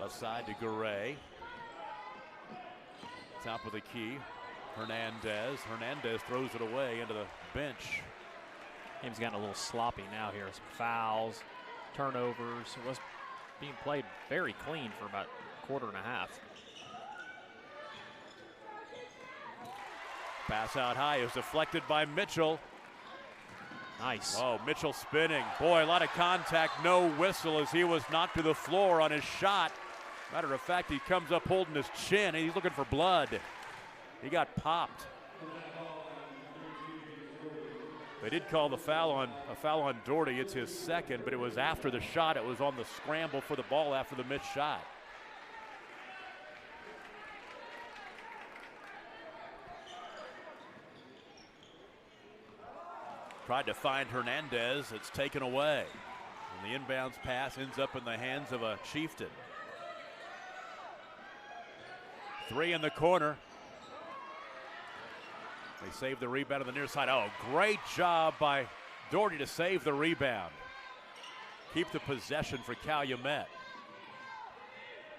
Left side to Garay. Top of the key. Hernandez throws it away into the bench. Game's gotten a little sloppy now here. Some fouls, turnovers. It was being played very clean for about a quarter and a half. Pass out high is deflected by Mitchell. Nice. Oh, Mitchell spinning. Boy, a lot of contact, no whistle as he was knocked to the floor on his shot. Matter of fact, he comes up holding his chin and he's looking for blood. He got popped. They did call a foul on Doherty. It's his second, but it was after the shot. It was on the scramble for the ball after the missed shot. Tried to find Hernandez. It's taken away. And the inbounds pass ends up in the hands of a Chieftain. 3 in the corner. They save the rebound on the near side. Oh, great job by Doherty to save the rebound. Keep the possession for Calumet.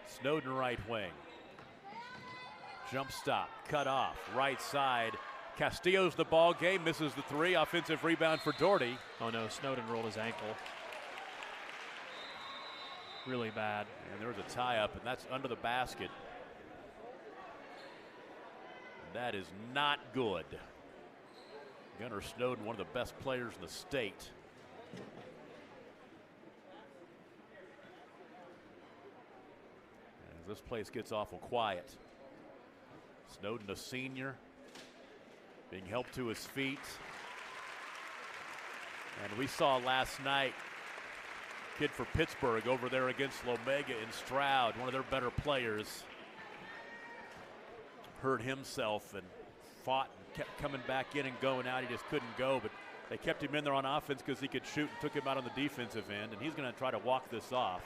Snowden right wing. Jump stop, cut off, right side. Castillo's the ball game, misses the 3. Offensive rebound for Doherty. Oh no, Snowden rolled his ankle. Really bad. And there was a tie up, and that's under the basket. That is not good. Gunnar Snowden, one of the best players in the state. As this place gets awful quiet. Snowden, a senior, being helped to his feet. And we saw last night, kid for Pittsburgh over there against Lomega in Stroud, one of their better players. Hurt himself and fought and kept coming back in and going out. He just couldn't go, but they kept him in there on offense because he could shoot and took him out on the defensive end, and he's going to try to walk this off.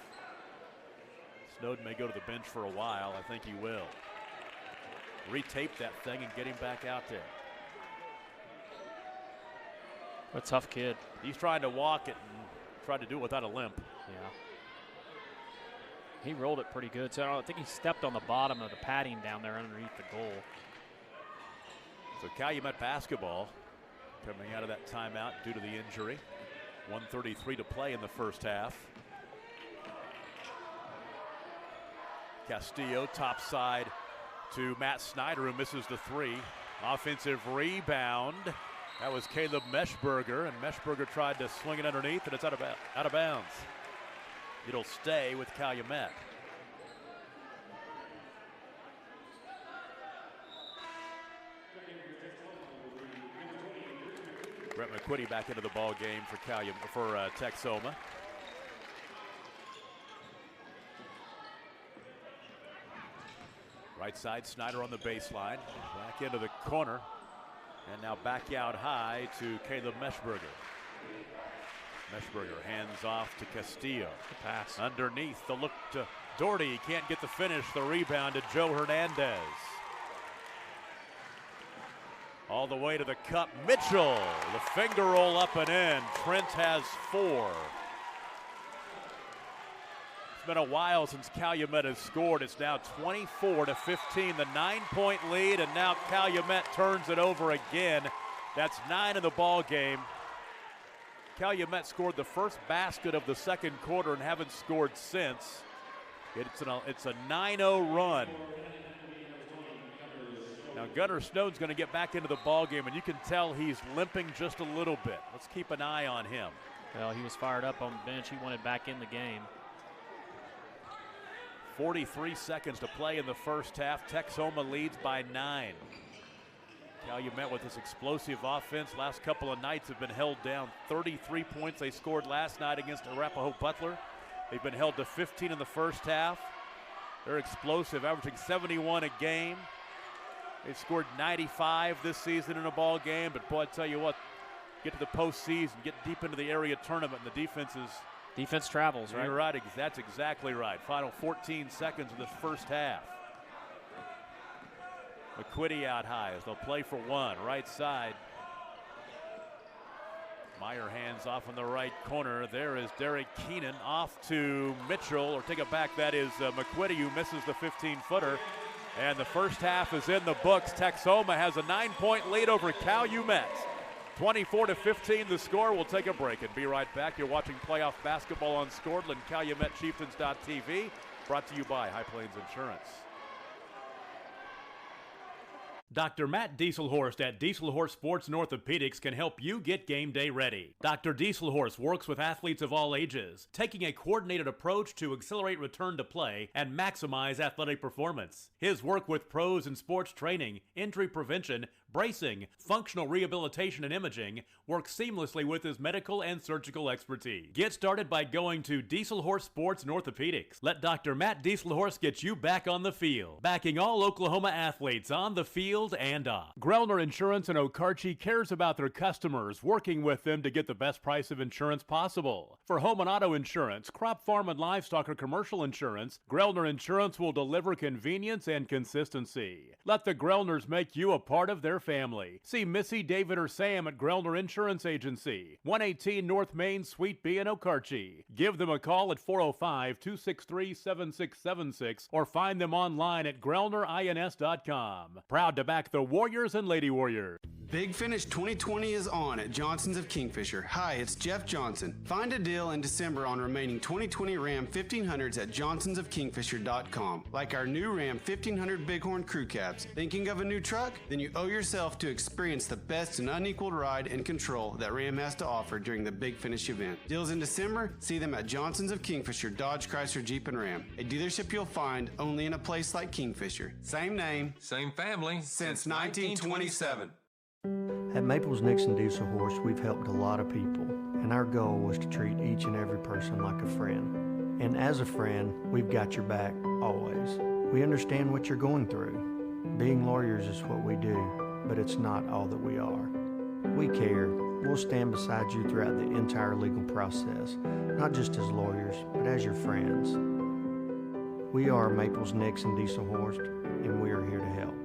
Snowden may go to the bench for a while. I think he will. Retape that thing and get him back out there. A tough kid. He's trying to walk it and tried to do it without a limp. Yeah. He rolled it pretty good. So I think he stepped on the bottom of the padding down there underneath the goal. So Calumet basketball coming out of that timeout due to the injury. 1:33 to play in the first half. Castillo, top side to Matt Snyder, who misses the three. Offensive rebound. That was Caleb Meshberger, and Meshberger tried to swing it underneath, and it's out of bounds. It'll stay with Calumet. Brett McQuitty back into the ball game for Texhoma. Right side, Snyder on the baseline. Back into the corner. And now back out high to Caleb Meshberger. Meshberger hands off to Castillo. The pass. Underneath, the look to Doherty. He can't get the finish. The rebound to Joe Hernandez. All the way to the cup. Mitchell, the finger roll up and in. Trent has 4. It's been a while since Calumet has scored. It's now 24-15, the 9-point lead, and now Calumet turns it over again. That's 9 in the ball game. Calumet scored the first basket of the second quarter and haven't scored since. It's a 9-0 run. Now Gunnar Snowden's going to get back into the ball game, and you can tell he's limping just a little bit. Let's keep an eye on him. Well, he was fired up on the bench. He wanted back in the game. 43 seconds to play in the first half. Texhoma leads by 9. Calumet with this explosive offense. Last couple of nights have been held down. 33 points they scored last night against Arapahoe Butler. They've been held to 15 in the first half. They're explosive, averaging 71 a game. They've scored 95 this season in a ball game, but boy, I tell you what, get to the postseason, get deep into the area tournament, and the defense travels, right? You're right. That's exactly right. Final 14 seconds of this first half. McQuitty out high as they'll play for one. Right side. Meyer hands off in the right corner. There is Derek Keenan off to Mitchell, or take it back. That is McQuitty, who misses the 15-footer. And the first half is in the books. Texhoma has a 9-point lead over Calumet. 24-15 the score. We'll take a break and be right back. You're watching playoff basketball on Scordland, CalumetChieftains.tv, brought to you by High Plains Insurance. Dr. Matt Dieselhorst at Dieselhorst Sports and Orthopedics can help you get game day ready. Dr. Dieselhorst works with athletes of all ages, taking a coordinated approach to accelerate return to play and maximize athletic performance. His work with pros in sports training, injury prevention, bracing, functional rehabilitation, and imaging works seamlessly with his medical and surgical expertise. Get started by going to Dieselhorst Sports and Orthopedics. Let Dr. Matt Dieselhorst get you back on the field, backing all Oklahoma athletes on the field and off. Grellner Insurance in Okarche cares about their customers, working with them to get the best price of insurance possible. For home and auto insurance, crop, farm, and livestock, or commercial insurance, Grellner Insurance will deliver convenience and consistency. Let the Grellners make you a part of their family. See Missy, David, or Sam at Grellner Insurance Agency, 118 North Main, Suite B in Okarche. Give them a call at 405-263-7676 or find them online at grellnerins.com. Proud to back the Warriors and Lady Warriors. Big Finish 2020 is on at Johnson's of Kingfisher. Hi, it's Jeff Johnson. Find a deal in December on remaining 2020 Ram 1500s at johnsonsofkingfisher.com. Like our new Ram 1500 Bighorn Crew Cabs. Thinking of a new truck? Then you owe yourself to experience the best and unequaled ride and control that Ram has to offer during the Big Finish event. Deals in December? See them at Johnson's of Kingfisher, Dodge, Chrysler, Jeep, and Ram. A dealership you'll find only in a place like Kingfisher. Same name, same family, since 1927. At Maples Nixon Diesel Horse, we've helped a lot of people, and our goal was to treat each and every person like a friend. And as a friend, we've got your back, always. We understand what you're going through. Being lawyers is what we do, but it's not all that we are. We care. We'll stand beside you throughout the entire legal process, not just as lawyers, but as your friends. We are Maples Nixon Diesel Horse, and we are here to help.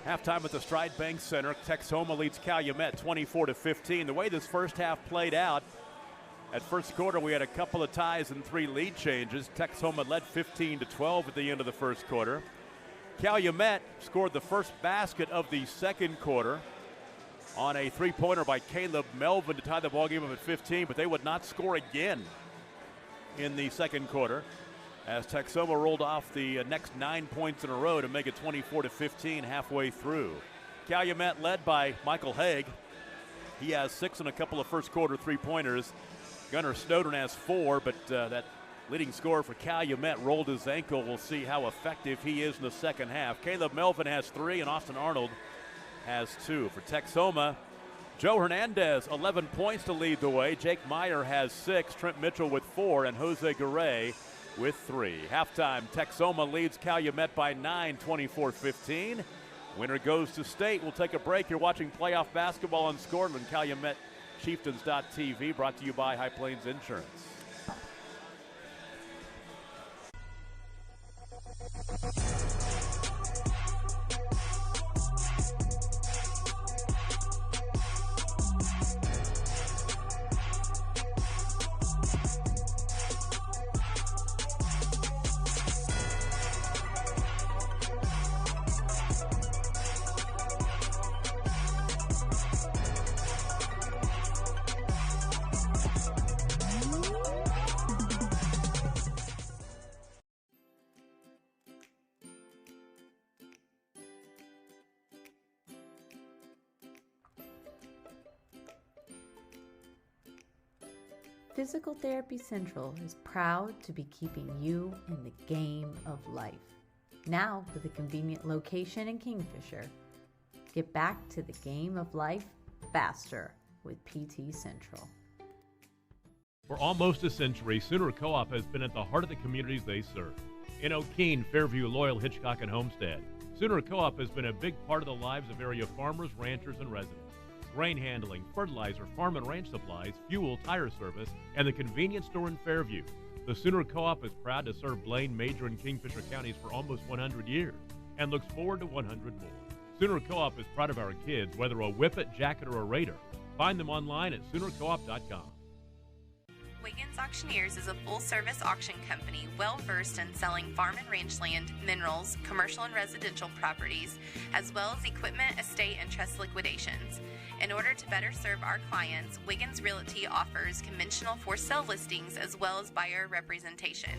Halftime at the Stride Bank Center. Texhoma leads Calumet 24-15. The way this first half played out, at first quarter we had a couple of ties and 3 lead changes. Texhoma led 15-12 at the end of the first quarter. Calumet scored the first basket of the second quarter. on a three-pointer by Caleb Melvin to tie the ballgame up at 15, but they would not score again in the second quarter as Texhoma rolled off the next 9 points in a row to make it 24-15 halfway through. Calumet led by Michael Haig. He has 6 and a couple of first quarter three-pointers. Gunnar Snowden has 4, but that leading scorer for Calumet rolled his ankle. We'll see how effective he is in the second half. Caleb Melvin has 3, and Austin Arnold has 2. For Texhoma, Joe Hernandez, 11 points to lead the way. Jake Meyer has 6, Trent Mitchell with 4, and Jose Garay with 3. Halftime, Texhoma leads Calumet by 9, 24-15. Winner goes to state. We'll take a break. You're watching playoff basketball on Scoreland. Calumet Chieftains.tv, brought to you by High Plains Insurance. Physical Therapy Central is proud to be keeping you in the game of life. Now with a convenient location in Kingfisher. Get back to the game of life faster with PT Central. For almost a century, Sooner Co-op has been at the heart of the communities they serve. In O'Keene, Fairview, Loyal, Hitchcock, and Homestead, Sooner Co-op has been a big part of the lives of area farmers, ranchers, and residents. Grain handling, fertilizer, farm and ranch supplies, fuel, tire service, and the convenience store in Fairview. The Sooner Co-op is proud to serve Blaine, Major, and Kingfisher counties for almost 100 years and looks forward to 100 more. Sooner Co-op is proud of our kids, whether a Whippet, Jacket, or a Raider. Find them online at SoonerCoop.com. Wiggins Auctioneers is a full-service auction company well-versed in selling farm and range land, minerals, commercial and residential properties, as well as equipment, estate, and trust liquidations. In order to better serve our clients, Wiggins Realty offers conventional for-sale listings as well as buyer representation.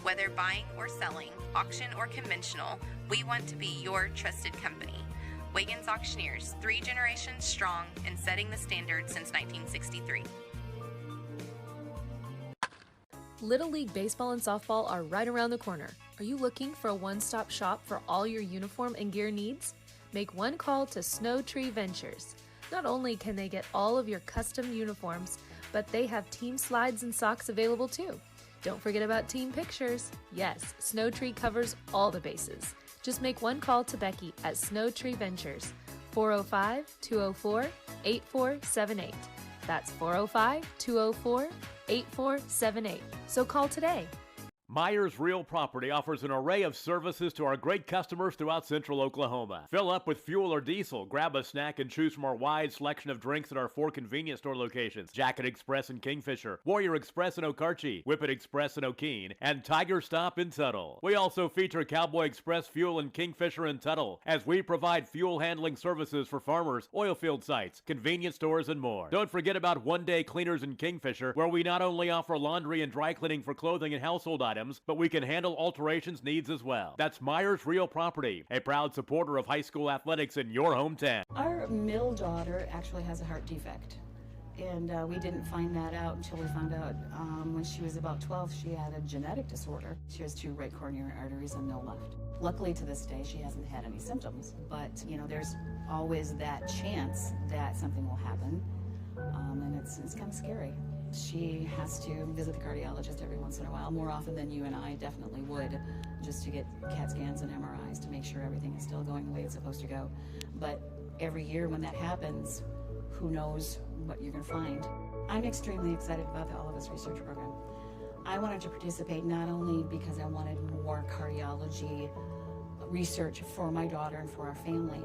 Whether buying or selling, auction or conventional, we want to be your trusted company. Wiggins Auctioneers, 3 generations strong and setting the standard since 1963. Little League Baseball and Softball are right around the corner. Are you looking for a one-stop shop for all your uniform and gear needs? Make one call to Snow Tree Ventures. Not only can they get all of your custom uniforms, but they have team slides and socks available too. Don't forget about team pictures. Yes, Snow Tree covers all the bases. Just make one call to Becky at Snow Tree Ventures, 405-204-8478. That's 405-204-8478. So call today. Myers Real Property offers an array of services to our great customers throughout central Oklahoma. Fill up with fuel or diesel, grab a snack, and choose from our wide selection of drinks at our 4 convenience store locations: Jacket Express in Kingfisher, Warrior Express in Okarche, Whippet Express in O'Keene, and Tiger Stop in Tuttle. We also feature Cowboy Express Fuel in Kingfisher and Tuttle, as we provide fuel handling services for farmers, oil field sites, convenience stores, and more. Don't forget about One Day Cleaners in Kingfisher, where we not only offer laundry and dry cleaning for clothing and household items, but we can handle alterations needs as well. That's Myers Real Property, a proud supporter of high school athletics in your hometown. Our middle daughter actually has a heart defect, and we didn't find that out until we found out when she was about 12. She had a genetic disorder. She has 2 right coronary arteries and no left. Luckily, to this day, she hasn't had any symptoms, but there's always that chance that something will happen, and it's kind of scary. She has to visit the cardiologist every once in a while, more often than you and I definitely would, just to get CAT scans and MRIs to make sure everything is still going the way it's supposed to go. But every year when that happens, who knows what you're going to find. I'm extremely excited about the All of Us research program. I wanted to participate not only because I wanted more cardiology research for my daughter and for our family,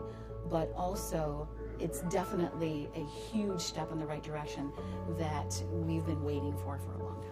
but also it's definitely a huge step in the right direction that we've been waiting for a long time.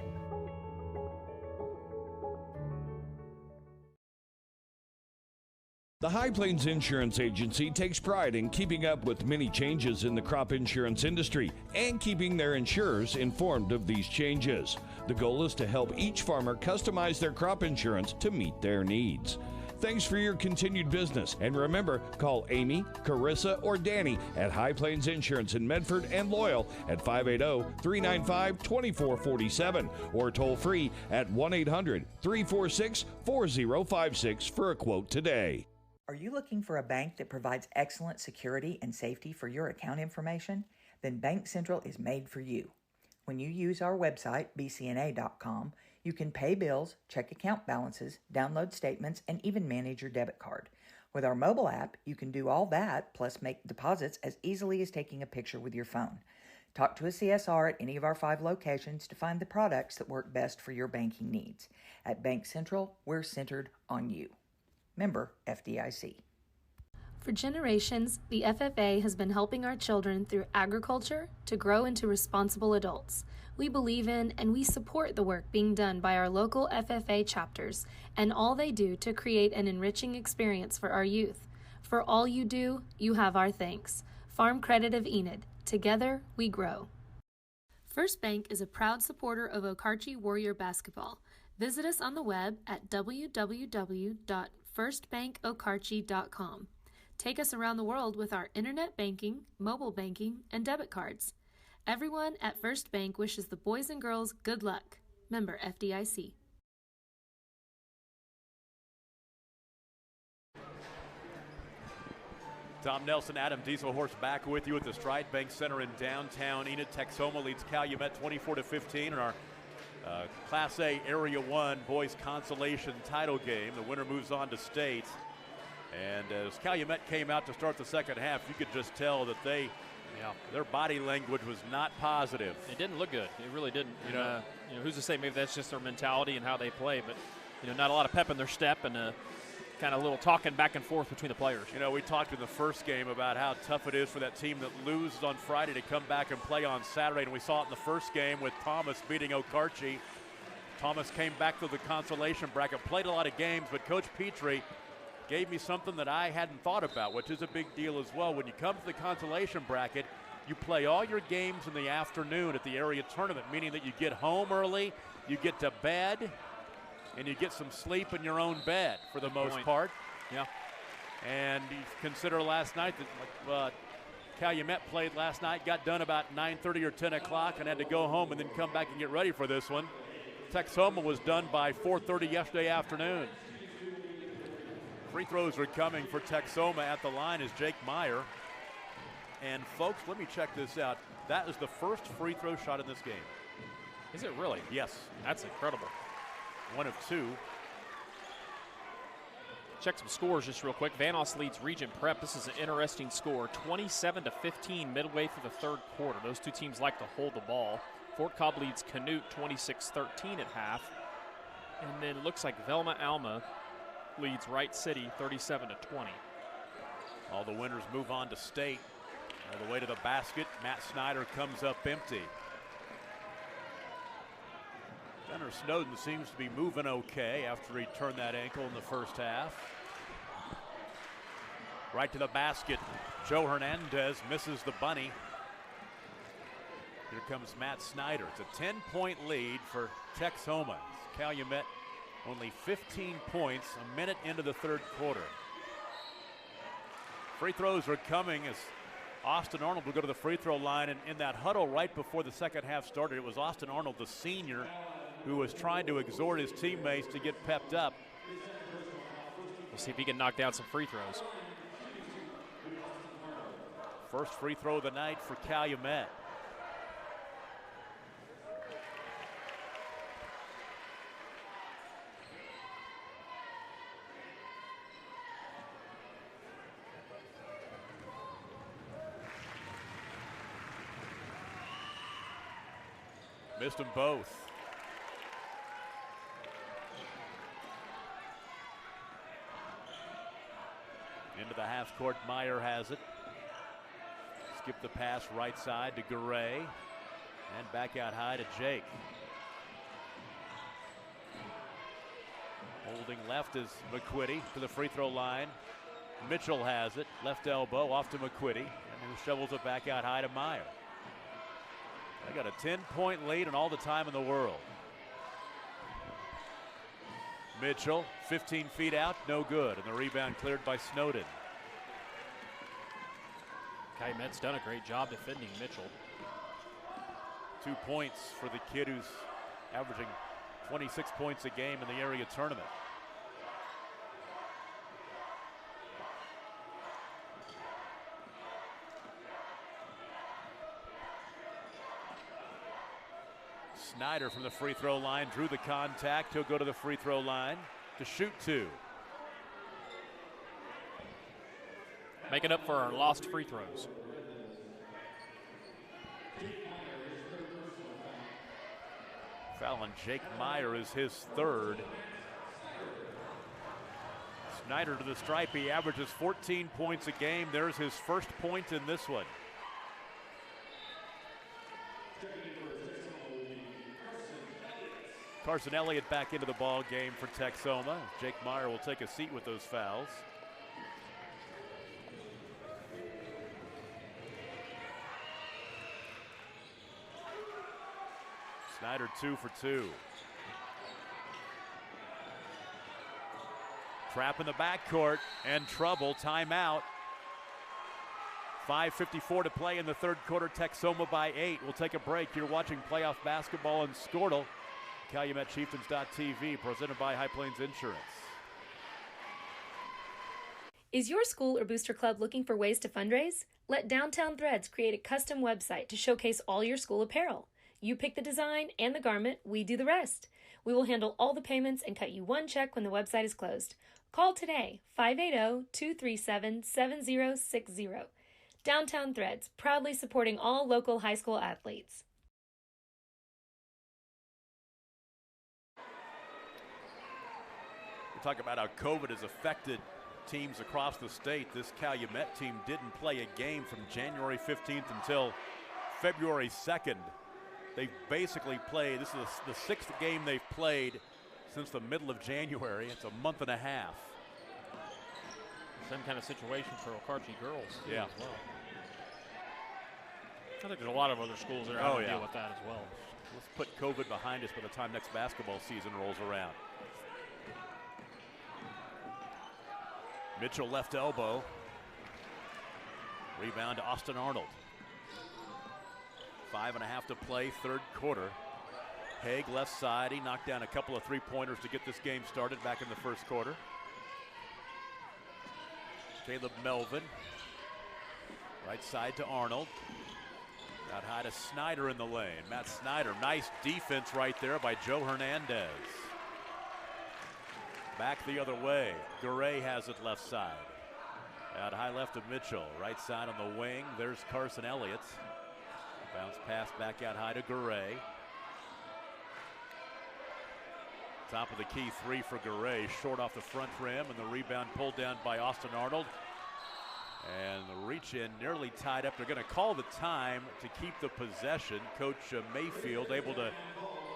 The High Plains Insurance Agency takes pride in keeping up with many changes in the crop insurance industry and keeping their insurers informed of these changes. The goal is to help each farmer customize their crop insurance to meet their needs. Thanks for your continued business, and remember, call Amy, Carissa, or Danny at High Plains Insurance in Medford and Loyal at 580-395-2447 or toll free at 1-800-346-4056 for a quote today. Are you looking for a bank that provides excellent security and safety for your account information? Then Bank Central is made for you. When you use our website, bcna.com, you can pay bills, check account balances, download statements, and even manage your debit card. With our mobile app, you can do all that, plus make deposits as easily as taking a picture with your phone. Talk to a CSR at any of our 5 locations to find the products that work best for your banking needs. At Bank Central, we're centered on you. Member FDIC. For generations, the FFA has been helping our children through agriculture to grow into responsible adults. We believe in and we support the work being done by our local FFA chapters and all they do to create an enriching experience for our youth. For all you do, you have our thanks. Farm Credit of Enid. Together, we grow. First Bank is a proud supporter of Okarche Warrior Basketball. Visit us on the web at www.firstbankokarche.com. Take us around the world with our internet banking, mobile banking, and debit cards. Everyone at First Bank wishes the boys and girls good luck. Member FDIC. Tom Nelson, Adam Dieselhorst back with you at the Stride Bank Center in downtown Enid. Texhoma leads Calumet 24-15 in our Class A Area 1 boys consolation title game. The winner moves on to state. And as Calumet came out to start the second half, you could just tell that their body language was not positive. It didn't look good. It really didn't. You know, who's to say maybe that's just their mentality and how they play, but not a lot of pep in their step and kind of a little talking back and forth between the players. We talked in the first game about how tough it is for that team that loses on Friday to come back and play on Saturday, and we saw it in the first game with Thomas beating Okarche. Thomas came back to the consolation bracket, played a lot of games, but Coach Petrie gave me something that I hadn't thought about, which is a big deal as well. When you come to the consolation bracket, you play all your games in the afternoon at the area tournament, meaning that you get home early, you get to bed, and you get some sleep in your own bed for the most part. Yeah. And you consider last night that Calumet played last night, got done about 9:30 or 10 o'clock, and had to go home and then come back and get ready for this one. Texhoma was done by 4:30 yesterday afternoon. Free throws are coming for Texhoma. At the line is Jake Meyer. And folks, let me check this out. That is the first free throw shot in this game. Is it really? Yes. That's incredible. 1 of 2. Check some scores just real quick. Vanos leads Regent Prep. This is an interesting score. 27-15 midway through the third quarter. Those two teams like to hold the ball. Fort Cobb leads Canute 26-13 at half. And then it looks like Velma Alma leads Wright City 37-20. All the winners move on to state. On the way to the basket, Matt Snyder comes up empty. Gunnar Snowden seems to be moving okay after he turned that ankle in the first half. Right to the basket. Joe Hernandez misses the bunny. Here comes Matt Snyder. It's a 10-point lead for Texhoma. Calumet only 15 points a minute into the third quarter. Free throws are coming as Austin Arnold will go to the free throw line. And in that huddle right before the second half started, it was Austin Arnold, the senior, who was trying to exhort his teammates to get pepped up. We'll see if he can knock down some free throws. First free throw of the night for Calumet. Missed them both. Into the half court, Meyer has it. Skip the pass right side to Garay. And back out high to Jake. Holding left is McQuitty to the free throw line. Mitchell has it, left elbow off to McQuitty, and who shovels it back out high to Meyer. They got a 10-point lead and all the time in the world. Mitchell, 15 feet out, no good, and the rebound cleared by Snowden. Calumet's done a great job defending Mitchell. 2 points for the kid who's averaging 26 points a game in the area tournament. Snyder from the free throw line drew the contact. He'll go to the free throw line to shoot 2. Making up for our lost free throws. Foul on Jake Meyer is his 3rd. Snyder to the stripe. He averages 14 points a game. There's his first point in this one. Carson Elliott back into the ball game for Texhoma. Jake Meyer will take a seat with those fouls. Snyder 2 for 2. Trap in the backcourt and trouble. Timeout. 5:54 to play in the 3rd quarter. Texhoma by 8. We'll take a break. You're watching playoff basketball in Squirtle. CalumetChieftains.tv, presented by High Plains Insurance. Is your school or booster club looking for ways to fundraise? Let Downtown Threads create a custom website to showcase all your school apparel. You pick the design and the garment, we do the rest. We will handle all the payments and cut you one check when the website is closed. Call today, 580-237-7060. Downtown Threads, proudly supporting all local high school athletes. Talk about how COVID has affected teams across the state. This Calumet team didn't play a game from January 15th until February 2nd. They've basically played, this is the 6th game they've played since the middle of January. It's a month and a half. Same kind of situation for Okarche girls as well. I think there's a lot of other schools that are having to deal with that as well. Let's put COVID behind us by the time next basketball season rolls around. Mitchell left elbow. Rebound to Austin Arnold. 5.5 to play, 3rd quarter. Haig left side. He knocked down a couple of 3-pointers to get this game started back in the 1st quarter. Caleb Melvin. Right side to Arnold. Out high to Snyder in the lane. Matt Snyder, nice defense right there by Joe Hernandez. Back the other way. Garay has it left side. Out high left of Mitchell. Right side on the wing. There's Carson Elliott. Bounce pass back out high to Garay. Top of the key 3 for Garay. Short off the front rim, and the rebound pulled down by Austin Arnold. And the reach in nearly tied up. They're going to call the time to keep the possession. Coach Mayfield able to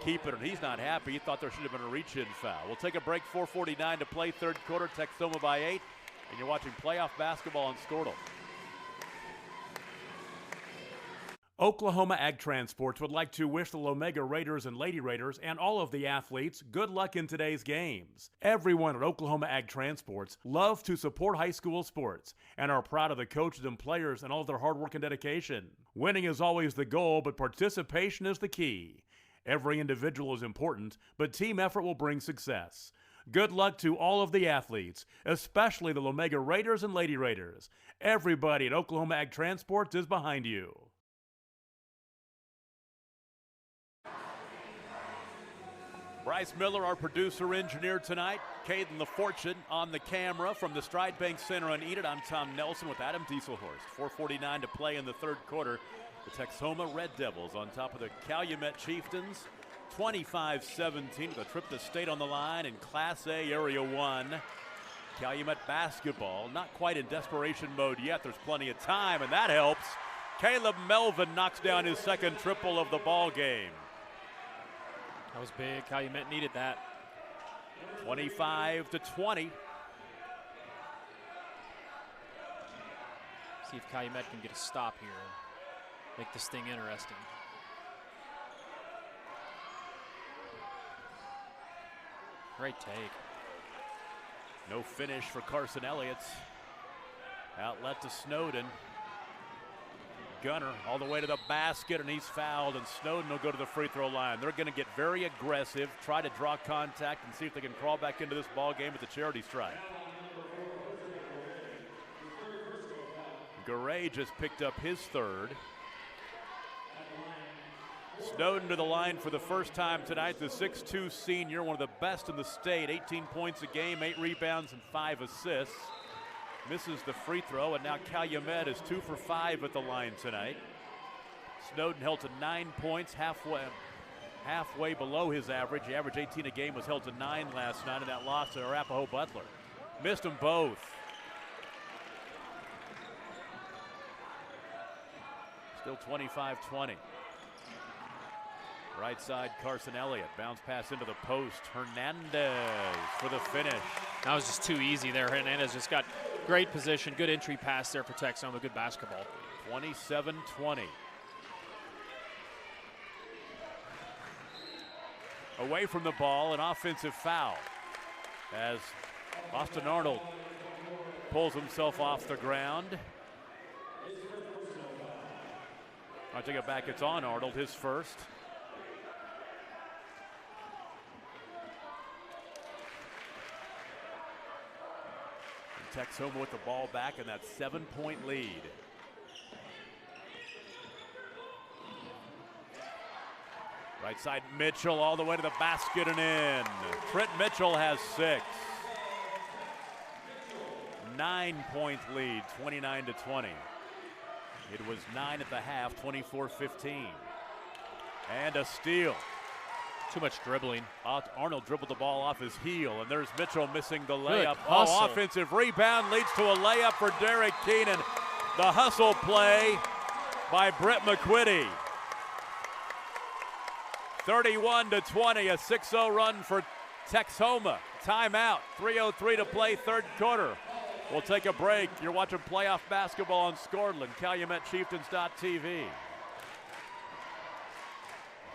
keep it, and he's not happy. He thought there should have been a reach-in foul. We'll take a break. 4:49 to play, 3rd quarter. Texhoma by 8, and you're watching playoff basketball in Squirtle. Oklahoma Ag Transports would like to wish the Lomega Raiders and Lady Raiders and all of the athletes good luck in today's games. Everyone at Oklahoma Ag Transports love to support high school sports and are proud of the coaches and players and all of their hard work and dedication. Winning is always the goal, but participation is the key. Every individual is important, but team effort will bring success. Good luck to all of the athletes, especially the Lomega Raiders and Lady Raiders. Everybody at Oklahoma Ag Transports is behind you. Bryce Miller, our producer-engineer tonight. Caden LaFortune on the camera from the Stride Bank Center in Enid. I'm Tom Nelson with Adam Dieselhorst. 4:49 to play in the 3rd quarter. The Texhoma Red Devils on top of the Calumet Chieftains. 25-17 with a trip to state on the line in Class A Area 1. Calumet basketball not quite in desperation mode yet. There's plenty of time, and that helps. Caleb Melvin knocks down his 2nd triple of the ball game. That was big. Calumet needed that. 25-20. See if Calumet can get a stop here and make this thing interesting. Great take. No finish for Carson Elliott's. Outlet to Snowden. Gunner all the way to the basket, and he's fouled, and Snowden will go to the free throw line. They're going to get very aggressive, try to draw contact, and see if they can crawl back into this ball game with the charity stripe. Garay just picked up his third. Snowden to the line for the first time tonight, the 6'2 senior, one of the best in the state, 18 points a game, 8 rebounds, and 5 assists. Misses the free throw, and now Calumet is 2 for 5 at the line tonight. Snowden held to 9 points, halfway below his average. The average 18 a game, was held to 9 last night in that loss to Arapahoe Butler. Missed them both. Still 25-20. Right side, Carson Elliott. Bounce pass into the post. Hernandez for the finish. That was just too easy there. Hernandez just got great position. Good entry pass there for Texhoma. Good basketball. 27-20. Away from the ball, an offensive foul. As Austin Arnold pulls himself off the ground. I take it back, it's on Arnold, his first. Texhoma with the ball back in that 7-point lead. Right side, Mitchell all the way to the basket and in. Trent Mitchell has 6. 9-point lead, 29-20. It was 9 at the half, 24-15. And a steal. Too much dribbling. Arnold dribbled the ball off his heel, and there's Mitchell missing the layup. Oh, offensive rebound leads to a layup for Derek Keenan. The hustle play by Britt McQuitty. 31-20, a 6-0 run for Texhoma. Timeout, 3:03 to play, third quarter. We'll take a break. You're watching playoff basketball on Scoreland, CalumetChieftains.tv.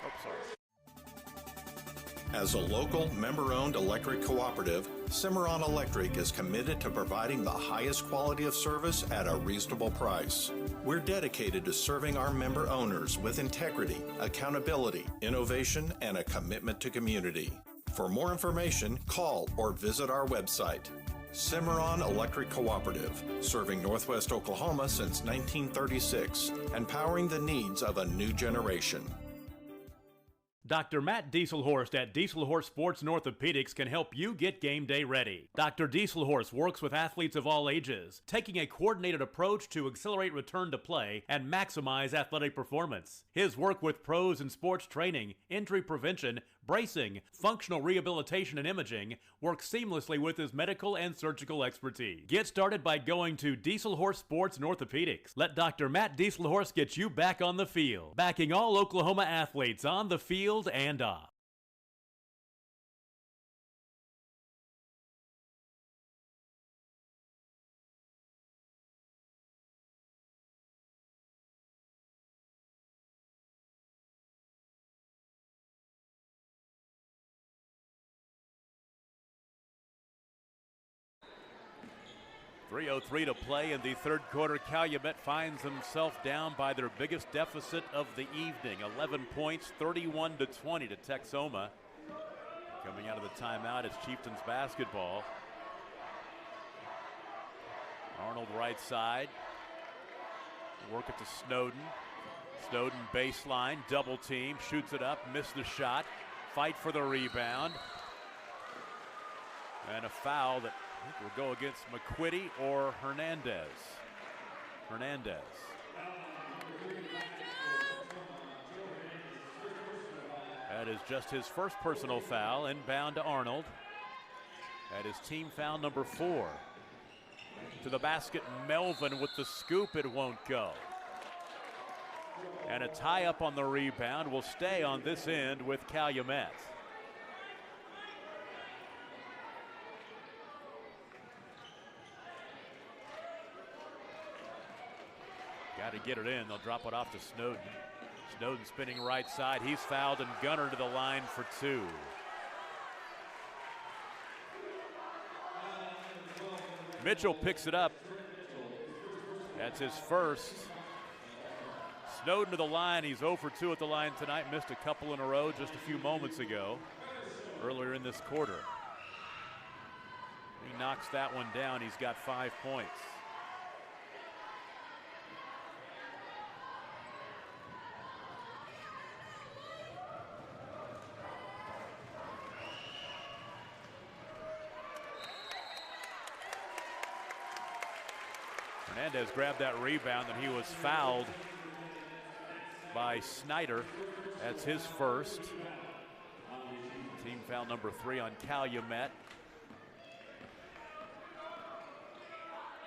Oh, sorry. As a local, member-owned electric cooperative, Cimarron Electric is committed to providing the highest quality of service at a reasonable price. We're dedicated to serving our member owners with integrity, accountability, innovation, and a commitment to community. For more information, call or visit our website. Cimarron Electric Cooperative, serving Northwest Oklahoma since 1936 and powering the needs of a new generation. Dr. Matt Dieselhorst at Dieselhorst Sports and Orthopedics can help you get game day ready. Dr. Dieselhorst works with athletes of all ages, taking a coordinated approach to accelerate return to play and maximize athletic performance. His work with pros in sports training, injury prevention, bracing, functional rehabilitation, and imaging works seamlessly with his medical and surgical expertise. Get started by going to Dieselhorst Sports and Orthopedics. Let Dr. Matt Dieselhorst get you back on the field, backing all Oklahoma athletes on the field and off. .303 to play in the third quarter. Calumet finds himself down by their biggest deficit of the evening. 11 points, 31-20 to Texhoma. Coming out of the timeout, it's Chieftains basketball. Arnold right side. Work it to Snowden. Snowden baseline, double team, shoots it up, missed the shot. Fight for the rebound. And a foul that I think will go against McQuitty or Hernandez. Hernandez. That is just his first personal foul. Inbound to Arnold. That is team foul number 4. To the basket, Melvin with the scoop. It won't go. And a tie up on the rebound will stay on this end with Calumet. Got to get it in. They'll drop it off to Snowden. Snowden spinning right side. He's fouled, and Gunner to the line for 2. Mitchell picks it up. That's his first. Snowden to the line. He's 0 for 2 at the line tonight. Missed a couple in a row just a few moments ago, earlier in this quarter. He knocks that one down. He's got 5 points. Hernandez grabbed that rebound, and he was fouled by Snyder. That's his first. Team foul number 3 on Calumet.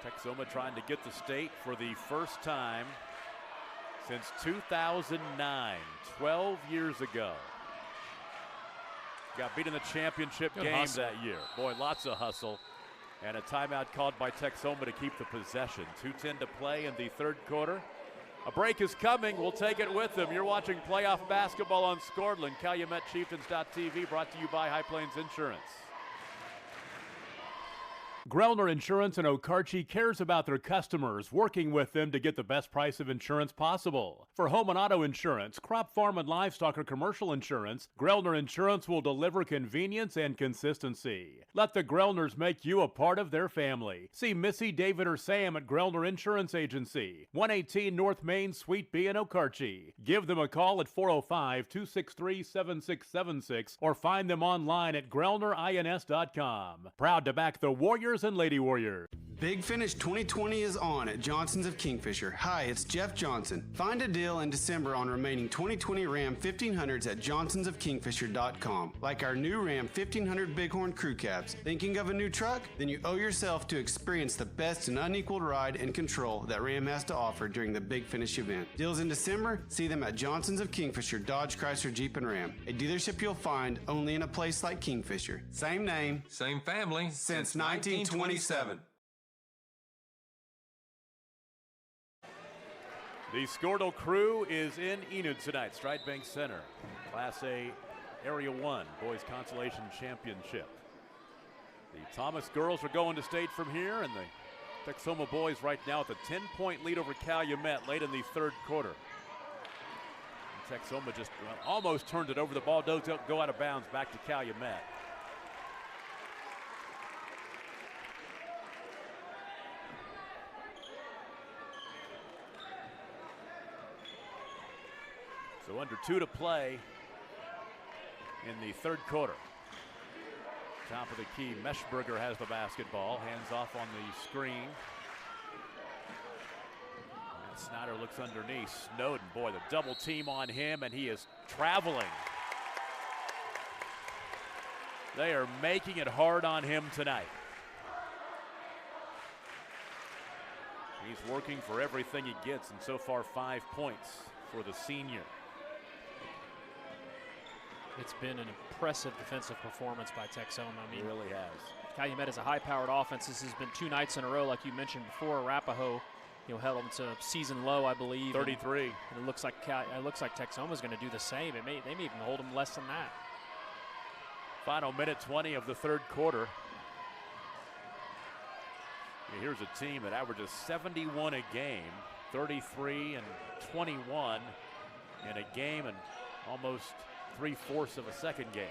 Texhoma trying to get the state for the first time since 2009, 12 years ago. Got beat in the championship game that year. Boy, lots of hustle. And a timeout called by Texhoma to keep the possession. 2:10 to play in the third quarter. A break is coming. We'll take it with them. You're watching playoff basketball on Scordland. CalumetChieftains.tv brought to you by High Plains Insurance. Grellner Insurance in Okarche cares about their customers, working with them to get the best price of insurance possible. For home and auto insurance, crop, farm, and livestock or commercial insurance, Grellner Insurance will deliver convenience and consistency. Let the Grellners make you a part of their family. See Missy, David, or Sam at Grellner Insurance Agency, 118 North Main, Suite B in Okarche. Give them a call at 405-263-7676 or find them online at grellnerins.com. Proud to back the Warriors and Lady Warriors. Big Finish 2020 is on at Johnson's of Kingfisher. Hi, it's Jeff Johnson. Find a deal in December on remaining 2020 Ram 1500s at johnsonsofkingfisher.com. Like our new Ram 1500 Bighorn Crew Cabs. Thinking of a new truck? Then you owe yourself to experience the best and unequaled ride and control that Ram has to offer during the Big Finish event. Deals in December? See them at Johnson's of Kingfisher, Dodge, Chrysler, Jeep, and Ram. A dealership you'll find only in a place like Kingfisher. Same name, same family, since 1927. The Squirtle crew is in Enid tonight, Stride Bank Center. Class A Area 1 Boys Consolation Championship. The Thomas girls are going to state from here, and the Texhoma boys right now with a 10-point lead over Calumet late in the third quarter. And Texhoma just almost turned it over. The ball does go out of bounds back to Calumet. So under 2 to play in the third quarter. Top of the key, Meschberger has the basketball. Hands off on the screen. And Snyder looks underneath. Snowden, boy, the double team on him, and he is traveling. They are making it hard on him tonight. He's working for everything he gets, and so far 5 points for the senior. It's been an impressive defensive performance by Texhoma. I mean, it really has. Calumet is a high-powered offense. This has been 2 nights in a row, like you mentioned before. Arapahoe, held them to season low, I believe. 33. And it looks like Texhoma is going to do the same. They may even hold them less than that. Final minute 20 of the third quarter. Here's a team that averages 71 a game, 33 and 21 in a game, and almost 3/4 of a second game.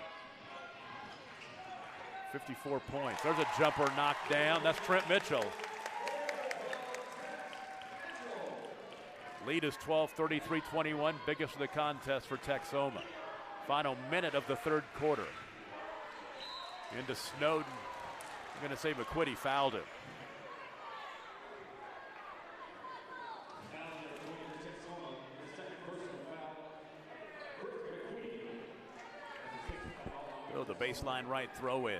54 points. There's a jumper knocked down. That's Trent Mitchell. Lead is 12, 33-21. Biggest of the contest for Texhoma. Final minute of the third quarter. Into Snowden. I'm going to say McQuitty fouled him. The baseline right throw in.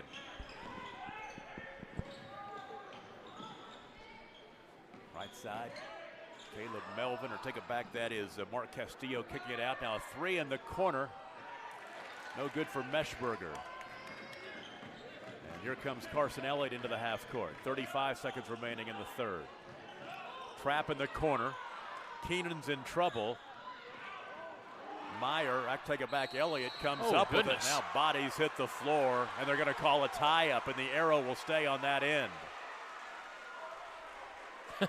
Right side. Caleb Melvin, or take it back, that is Mark Castillo kicking it out. Now a 3 in the corner. No good for Meschberger. And here comes Carson Elliott into the half court. 35 seconds remaining in the third. Trap in the corner. Keenan's in trouble. Meyer, I take it back, Elliott comes up with it. Now bodies hit the floor, and they're going to call a tie-up, and the arrow will stay on that end.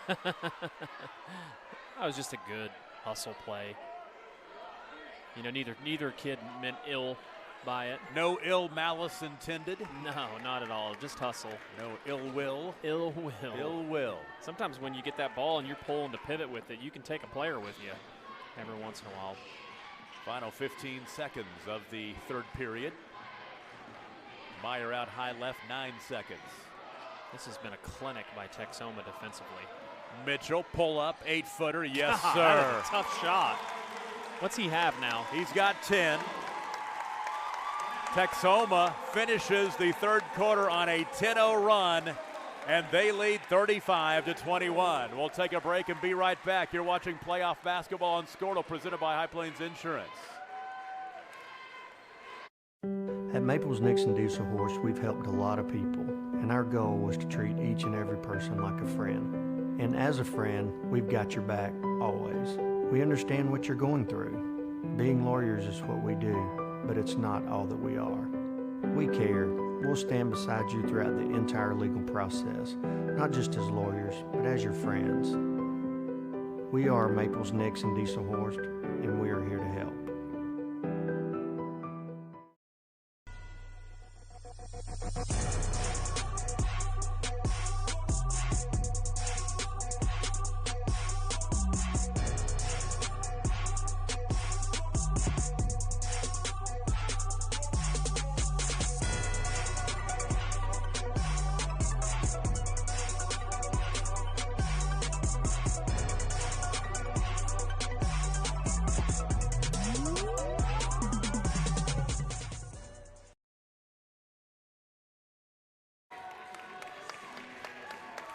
That was just a good hustle play. You know, neither kid meant ill by it. No ill malice intended? No, not at all. Just hustle. No ill will? Ill will. Ill will. Sometimes when you get that ball and you're pulling to pivot with it, you can take a player with you every once in a while. Final 15 seconds of the third period. Meyer out high left, 9 seconds. This has been a clinic by Texhoma defensively. Mitchell, pull up, 8-footer, yes sir. That was a tough shot. What's he have now? He's got 10. Texhoma finishes the third quarter on a 10-0 run, and they lead 35-21. We'll take a break and be right back. You're watching playoff basketball on Scortal, presented by High Plains Insurance. At Maples Nixon Diesel Horse, we've helped a lot of people, and our goal was to treat each and every person like a friend. And as a friend, we've got your back always. We understand what you're going through. Being lawyers is what we do, but it's not all that we are. We care. We'll stand beside you throughout the entire legal process, not just as lawyers, but as your friends. We are Maples Nixon Diesel Horse, and we are here to help.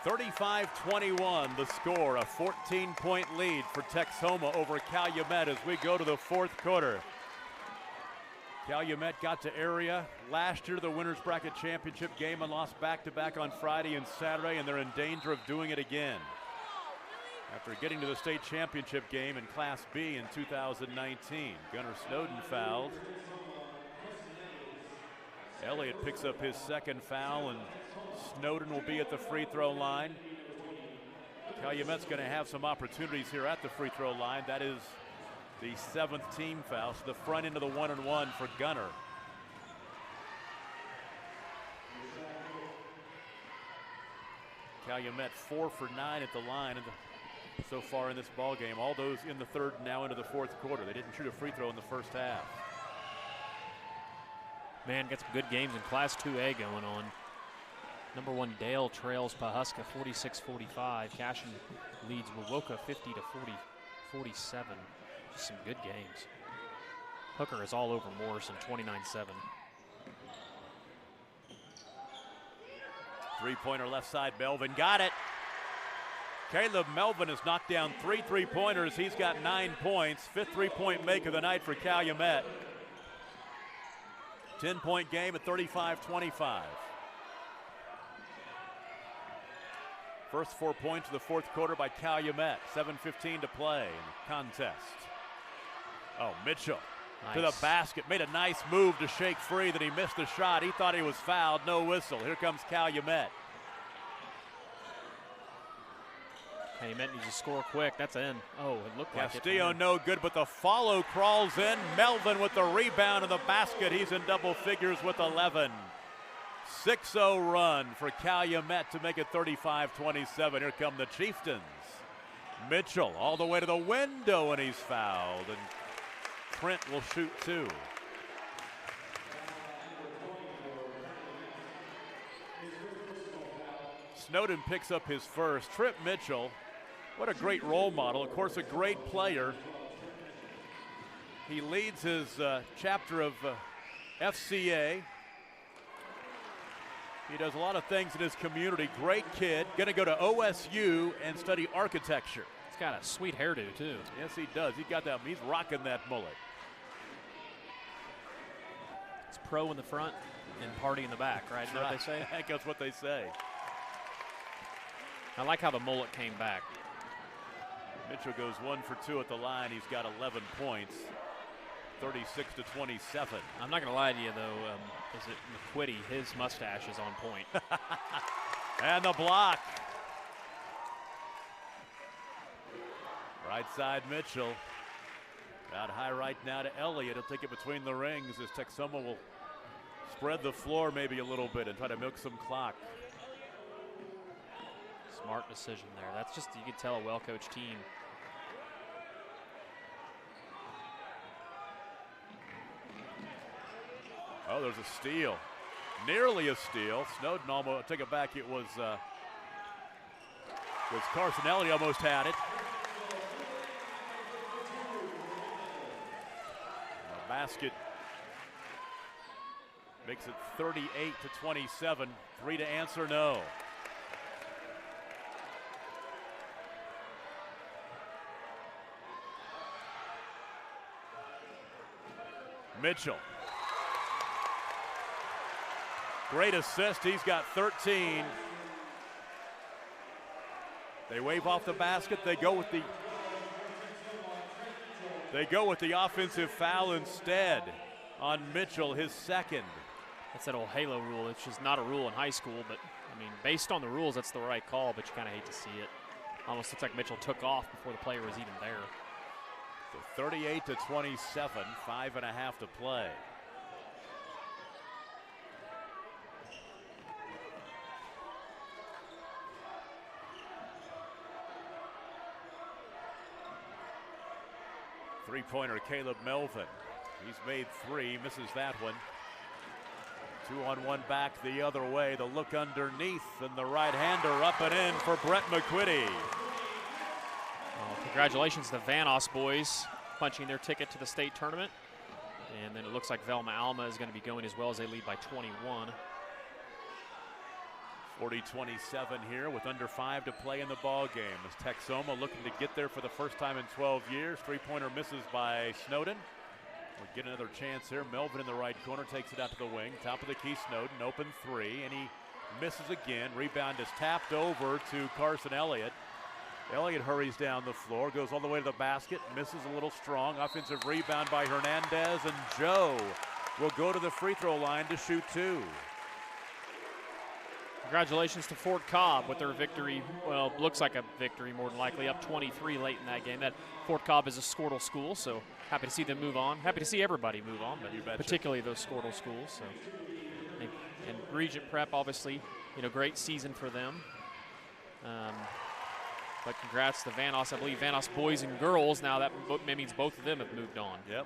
(35-21) the score, a 14-point lead for Texhoma over Calumet as we go to the fourth quarter. Calumet got to area last year to the Winners Bracket Championship game and lost back-to-back on Friday and Saturday, and they're in danger of doing it again after getting to the state championship game in Class B in 2019. Gunnar Snowden fouled. Elliott picks up his second foul, and Snowden will be at the free throw line. Calumet's going to have some opportunities here at the free throw line. That is the 7th team foul, so the front end of the 1-and-1 for Gunnar. Calumet 4 for 9 at the line so far in this ball game. All those in the third, now into the fourth quarter. They didn't shoot a free throw in the first half. Man, got some good games in Class 2A going on. Number 1 Dale trails Pahuska 46-45. Cashin leads Wowoka 50-47. Just some good games. Hooker is all over Morrison 29-7. Three-pointer left side, Melvin got it. Caleb Melvin has knocked down 3 3-pointers. He's got 9 points. 5th three-point make of the night for Calumet. 10-point game at 35-25. First 4 points of the fourth quarter by Calumet. 7:15 to play in the contest. Oh, Mitchell to the basket. Made a nice move to shake free, that he missed the shot. He thought he was fouled. No whistle. Here comes Calumet. Calumet needs to score quick. That's in. Oh, it looked like it. Castillo no good, but the follow crawls in. Melvin with the rebound in the basket. He's in double figures with 11. 6-0 run for Calumet to make it 35-27. Here come the Chieftains. Mitchell all the way to the window, and he's fouled. And Trent will shoot 2. Snowden picks up his first. Trent Mitchell, what a great role model. Of course, a great player. He leads his chapter of FCA. He does a lot of things in his community. Great kid. Going to go to OSU and study architecture. He's got a sweet hairdo, too. Yes, he does. He got that. He's rocking that mullet. It's pro in the front and party in the back, right? Is that what they say? I think that's what they say. I like how the mullet came back. Mitchell goes 1 for 2 at the line. He's got 11 points. 36-27. I'm not going to lie to you, though. Is it McQuitty? His mustache is on point. And the block. Right side Mitchell. Out high right now to Elliott. He'll take it between the rings as Texhoma will spread the floor maybe a little bit and try to milk some clock. Smart decision there. That's just, you can tell, a well-coached team. Oh, there's a steal. Nearly a steal. Snowden almost, take it back, it was Carson Elliott almost had it. The basket makes it 38-27. 3 to answer, no. Mitchell. Great assist. He's got 13. They wave off the basket. They go with the offensive foul instead on Mitchell, his second. That's that old Halo rule. It's just not a rule in high school, but I mean, based on the rules, that's the right call, but you kind of hate to see it. Almost looks like Mitchell took off before the player was even there. So 38-27, 5.5 to play. Three-pointer, Caleb Melvin. He's made 3, misses that one. 2-on-1 back the other way. The look underneath, and the right-hander up and in for Brett McQuitty. Well, congratulations to the Van Os boys punching their ticket to the state tournament. And then it looks like Velma Alma is going to be going as well as they lead by 21. 40-27 here with under 5 to play in the ball game as Texhoma looking to get there for the first time in 12 years. Three-pointer misses by Snowden. We'll get another chance here. Melvin in the right corner takes it out to the wing. Top of the key, Snowden, open 3, and he misses again. Rebound is tapped over to Carson Elliott. Elliott hurries down the floor, goes all the way to the basket, misses a little strong. Offensive rebound by Hernandez, and Joe will go to the free throw line to shoot 2. Congratulations to Fort Cobb with their victory. Well, looks like a victory more than likely, up 23 late in that game. That Fort Cobb is a Squirtle school, so happy to see them move on. Happy to see everybody move on, but particularly those Squirtle schools. So, and Regent Prep, obviously, great season for them. But congrats to Van Os. I believe Van Os boys and girls. Now that means both of them have moved on. Yep.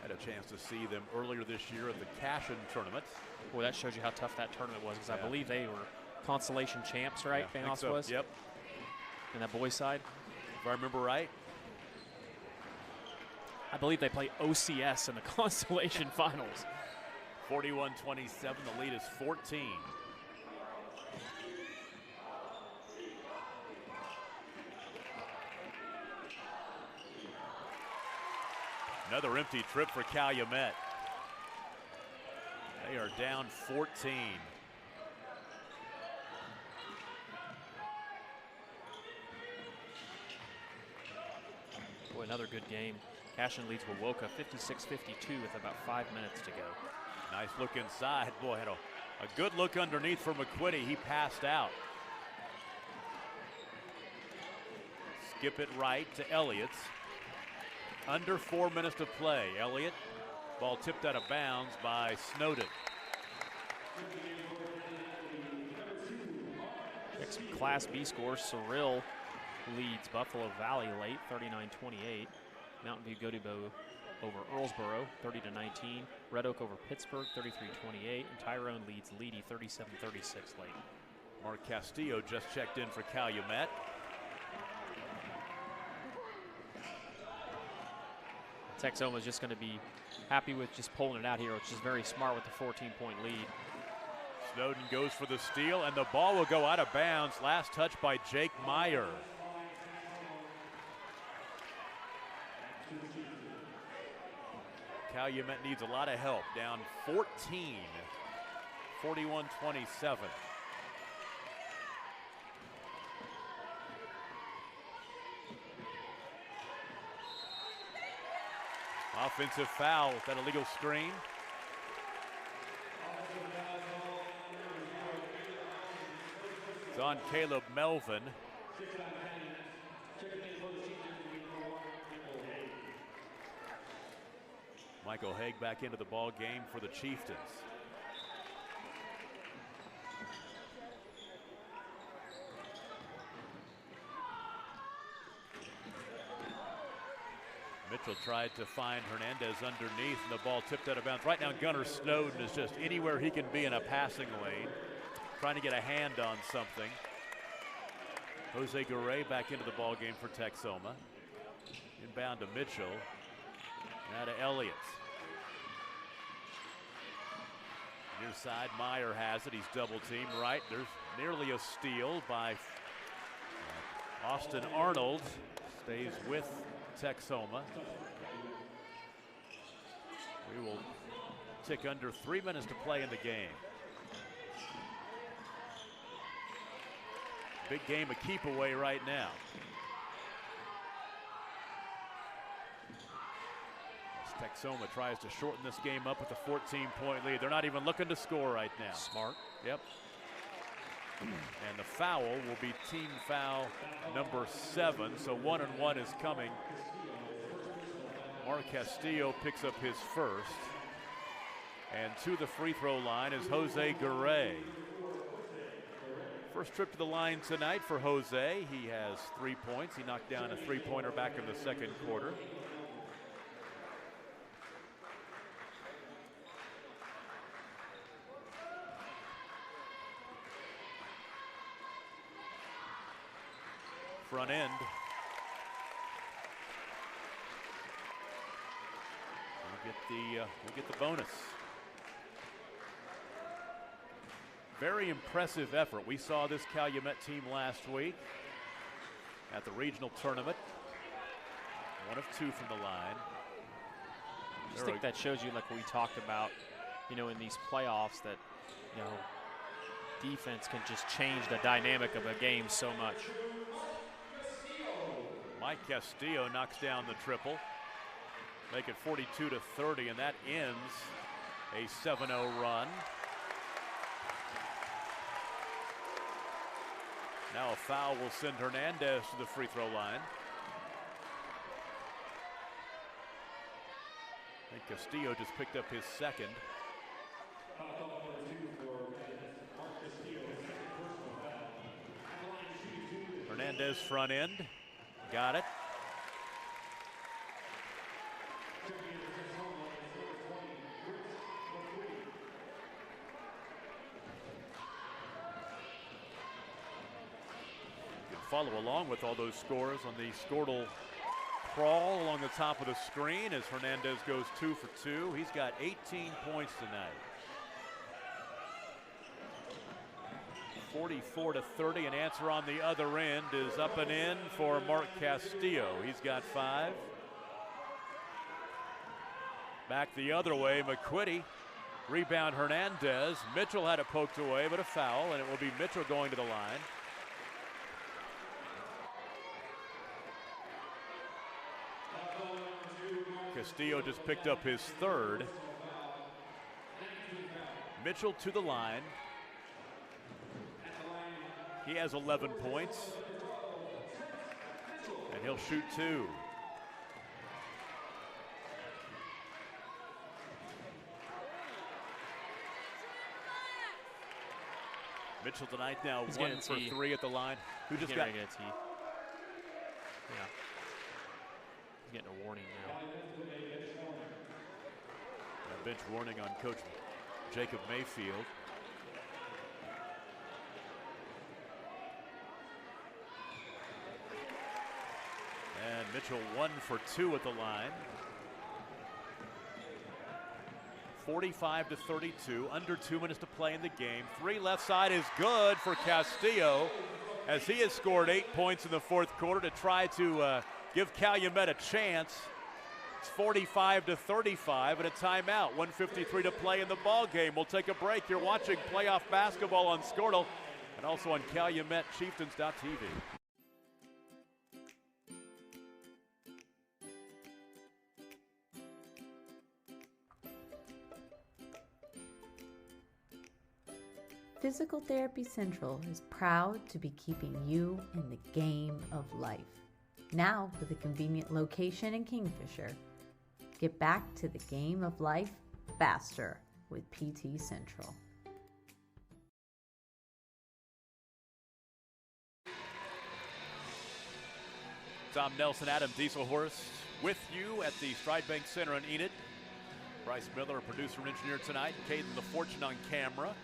Had a chance to see them earlier this year at the Cashin tournament. Boy, that shows you how tough that tournament was, because I believe they were consolation champs, right? Yeah, Van Os so. was? Yep. And that boys' side? If I remember right. I believe they play OCS in the consolation finals. 41-27, the lead is 14. Another empty trip for Calumet. They are down 14. Boy, another good game. Cashin leads Wawoka 56-52 with about 5 minutes to go. Nice look inside. Boy, had a good look underneath for McQuitty. He passed out. Skip it right to Elliott's. Under 4 minutes to play. Elliott, ball tipped out of bounds by Snowden. Check some Class B scores. Cyril leads Buffalo Valley late, 39-28. Mountain View Godibo over Earlsboro, 30-19. Red Oak over Pittsburgh, 33-28. And Tyrone leads Leedy, 37-36 late. Mark Castillo just checked in for Calumet. Texhoma is just going to be happy with just pulling it out here, which is very smart with the 14-point lead. Snowden goes for the steal, and the ball will go out of bounds. Last touch by Jake Meyer. Calumet needs a lot of help. Down 14, 41-27. Offensive foul with that illegal screen. It's on Caleb Melvin. Michael Haig back into the ball game for the Chieftains. Mitchell tried to find Hernandez underneath, and the ball tipped out of bounds. Right now, Gunnar Snowden is just anywhere he can be in a passing lane, trying to get a hand on something. Jose Garay back into the ball game for Texhoma. Inbound to Mitchell. Now to Elliott. Near side, Meyer has it. He's double teamed right. There's nearly a steal by Austin Arnold. Stays with Texhoma. We will tick under 3 minutes to play in the game. Big game, a keep away right now. As Texhoma tries to shorten this game up with a 14-point lead. They're not even looking to score right now. Smart. Yep. And the foul will be team foul number 7. So 1-and-1 is coming. Mark Castillo picks up his first. And to the free throw line is Jose Garay. First trip to the line tonight for Jose. He has 3 points. He knocked down a three-pointer back in the second quarter. Front end. We'll get the bonus. Very impressive effort. We saw this Calumet team last week at the regional tournament. 1 of 2 from the line. I just think that shows you, like we talked about, in these playoffs, that defense can just change the dynamic of a game so much. Mike Castillo knocks down the triple. Make it 42-30, and that ends a 7-0 run. Now a foul will send Hernandez to the free throw line. I think Castillo just picked up his second. Hernandez front end. Got it. Follow along with all those scores on the Squirtle crawl along the top of the screen as Hernandez goes 2 for 2. He's got 18 points tonight. 44-30. An answer on the other end is up and in for Mark Castillo. He's got 5. Back the other way, McQuitty. Rebound Hernandez. Mitchell had it poked away, but a foul, and it will be Mitchell going to the line. Castillo just picked up his third. Mitchell to the line. He has 11 points. And he'll shoot 2. Mitchell tonight now He's 1 for 3 at the line. Who just got? Yeah. He's getting a warning now. A bench warning on Coach Jacob Mayfield. And Mitchell 1 for 2 at the line. 45-32, under 2 minutes to play in the game. 3 left side is good for Castillo as he has scored 8 points in the fourth quarter to try to give Calumet a chance. It's 45-35 and a timeout. 1:53 to play in the ball game. We'll take a break. You're watching playoff basketball on Squirtle and also on CalumetChieftains.tv. Physical Therapy Central is proud to be keeping you in the game of life. Now with a convenient location in Kingfisher. Get back to the game of life faster with PT Central. Tom Nelson, Adam Dieselhorst with you at the Stride Bank Center in Enid. Bryce Miller, producer and engineer tonight. Caden LaFortune on camera.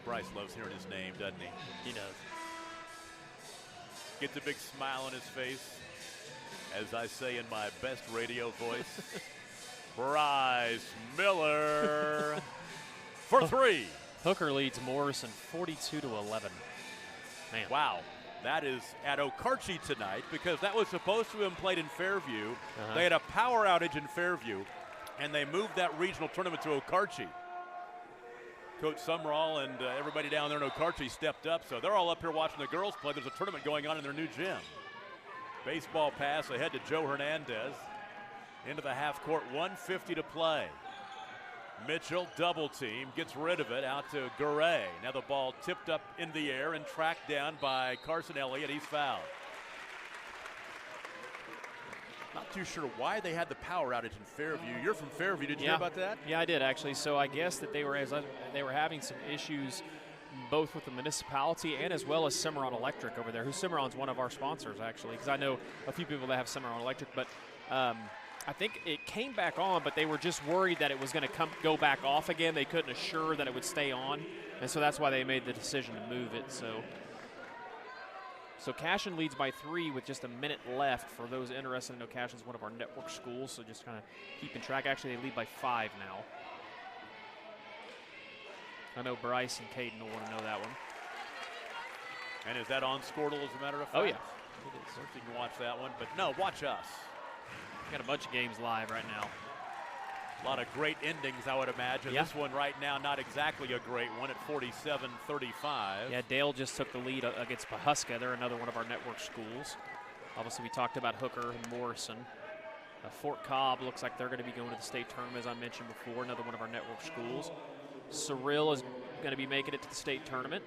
Bryce loves hearing his name, doesn't he? He does. Gets a big smile on his face. As I say in my best radio voice, Bryce Miller for three. Hooker leads Morrison 42-11. Man. Wow. That is at Okarche tonight because that was supposed to have been played in Fairview. They had a power outage in Fairview, and they moved that regional tournament to Okarche. Coach Summerall and everybody down there in Okarche stepped up, so they're all up here watching the girls play. There's a tournament going on in their new gym. Baseball pass ahead to Joe Hernandez. Into the half court, 1:50 to play. Mitchell double team, gets rid of it out to Garay. Now the ball tipped up in the air and tracked down by Carson Elliott. He's fouled. Not too sure why they had the power outage in Fairview. You're from Fairview. Did you hear about that? Yeah, I did actually. So I guess that they were having some issues both with the municipality and as well as Cimarron Electric over there. Cimarron's one of our sponsors actually, because I know a few people that have Cimarron Electric, but I think it came back on, but they were just worried that it was going to go back off again. They couldn't assure that it would stay on, and so that's why they made the decision to move it. So Cashion leads by 3 with just a minute left. For those interested, I know Cashion's one of our network schools, so just kind of keeping track. Actually, they lead by 5 now. I know Bryce and Caden will want to know that one. And is that on Squirtle as a matter of fact? Oh, yeah. So you can watch that one, but no, watch us. Got a bunch of games live right now. A lot of great endings, I would imagine. Yeah. This one right now, not exactly a great one at 47-35. Yeah, Dale just took the lead against Pahuska. They're another one of our network schools. Obviously, we talked about Hooker and Morrison. Fort Cobb looks like they're going to be going to the state tournament, as I mentioned before, another one of our network schools. Cyril is going to be making it to the state tournament.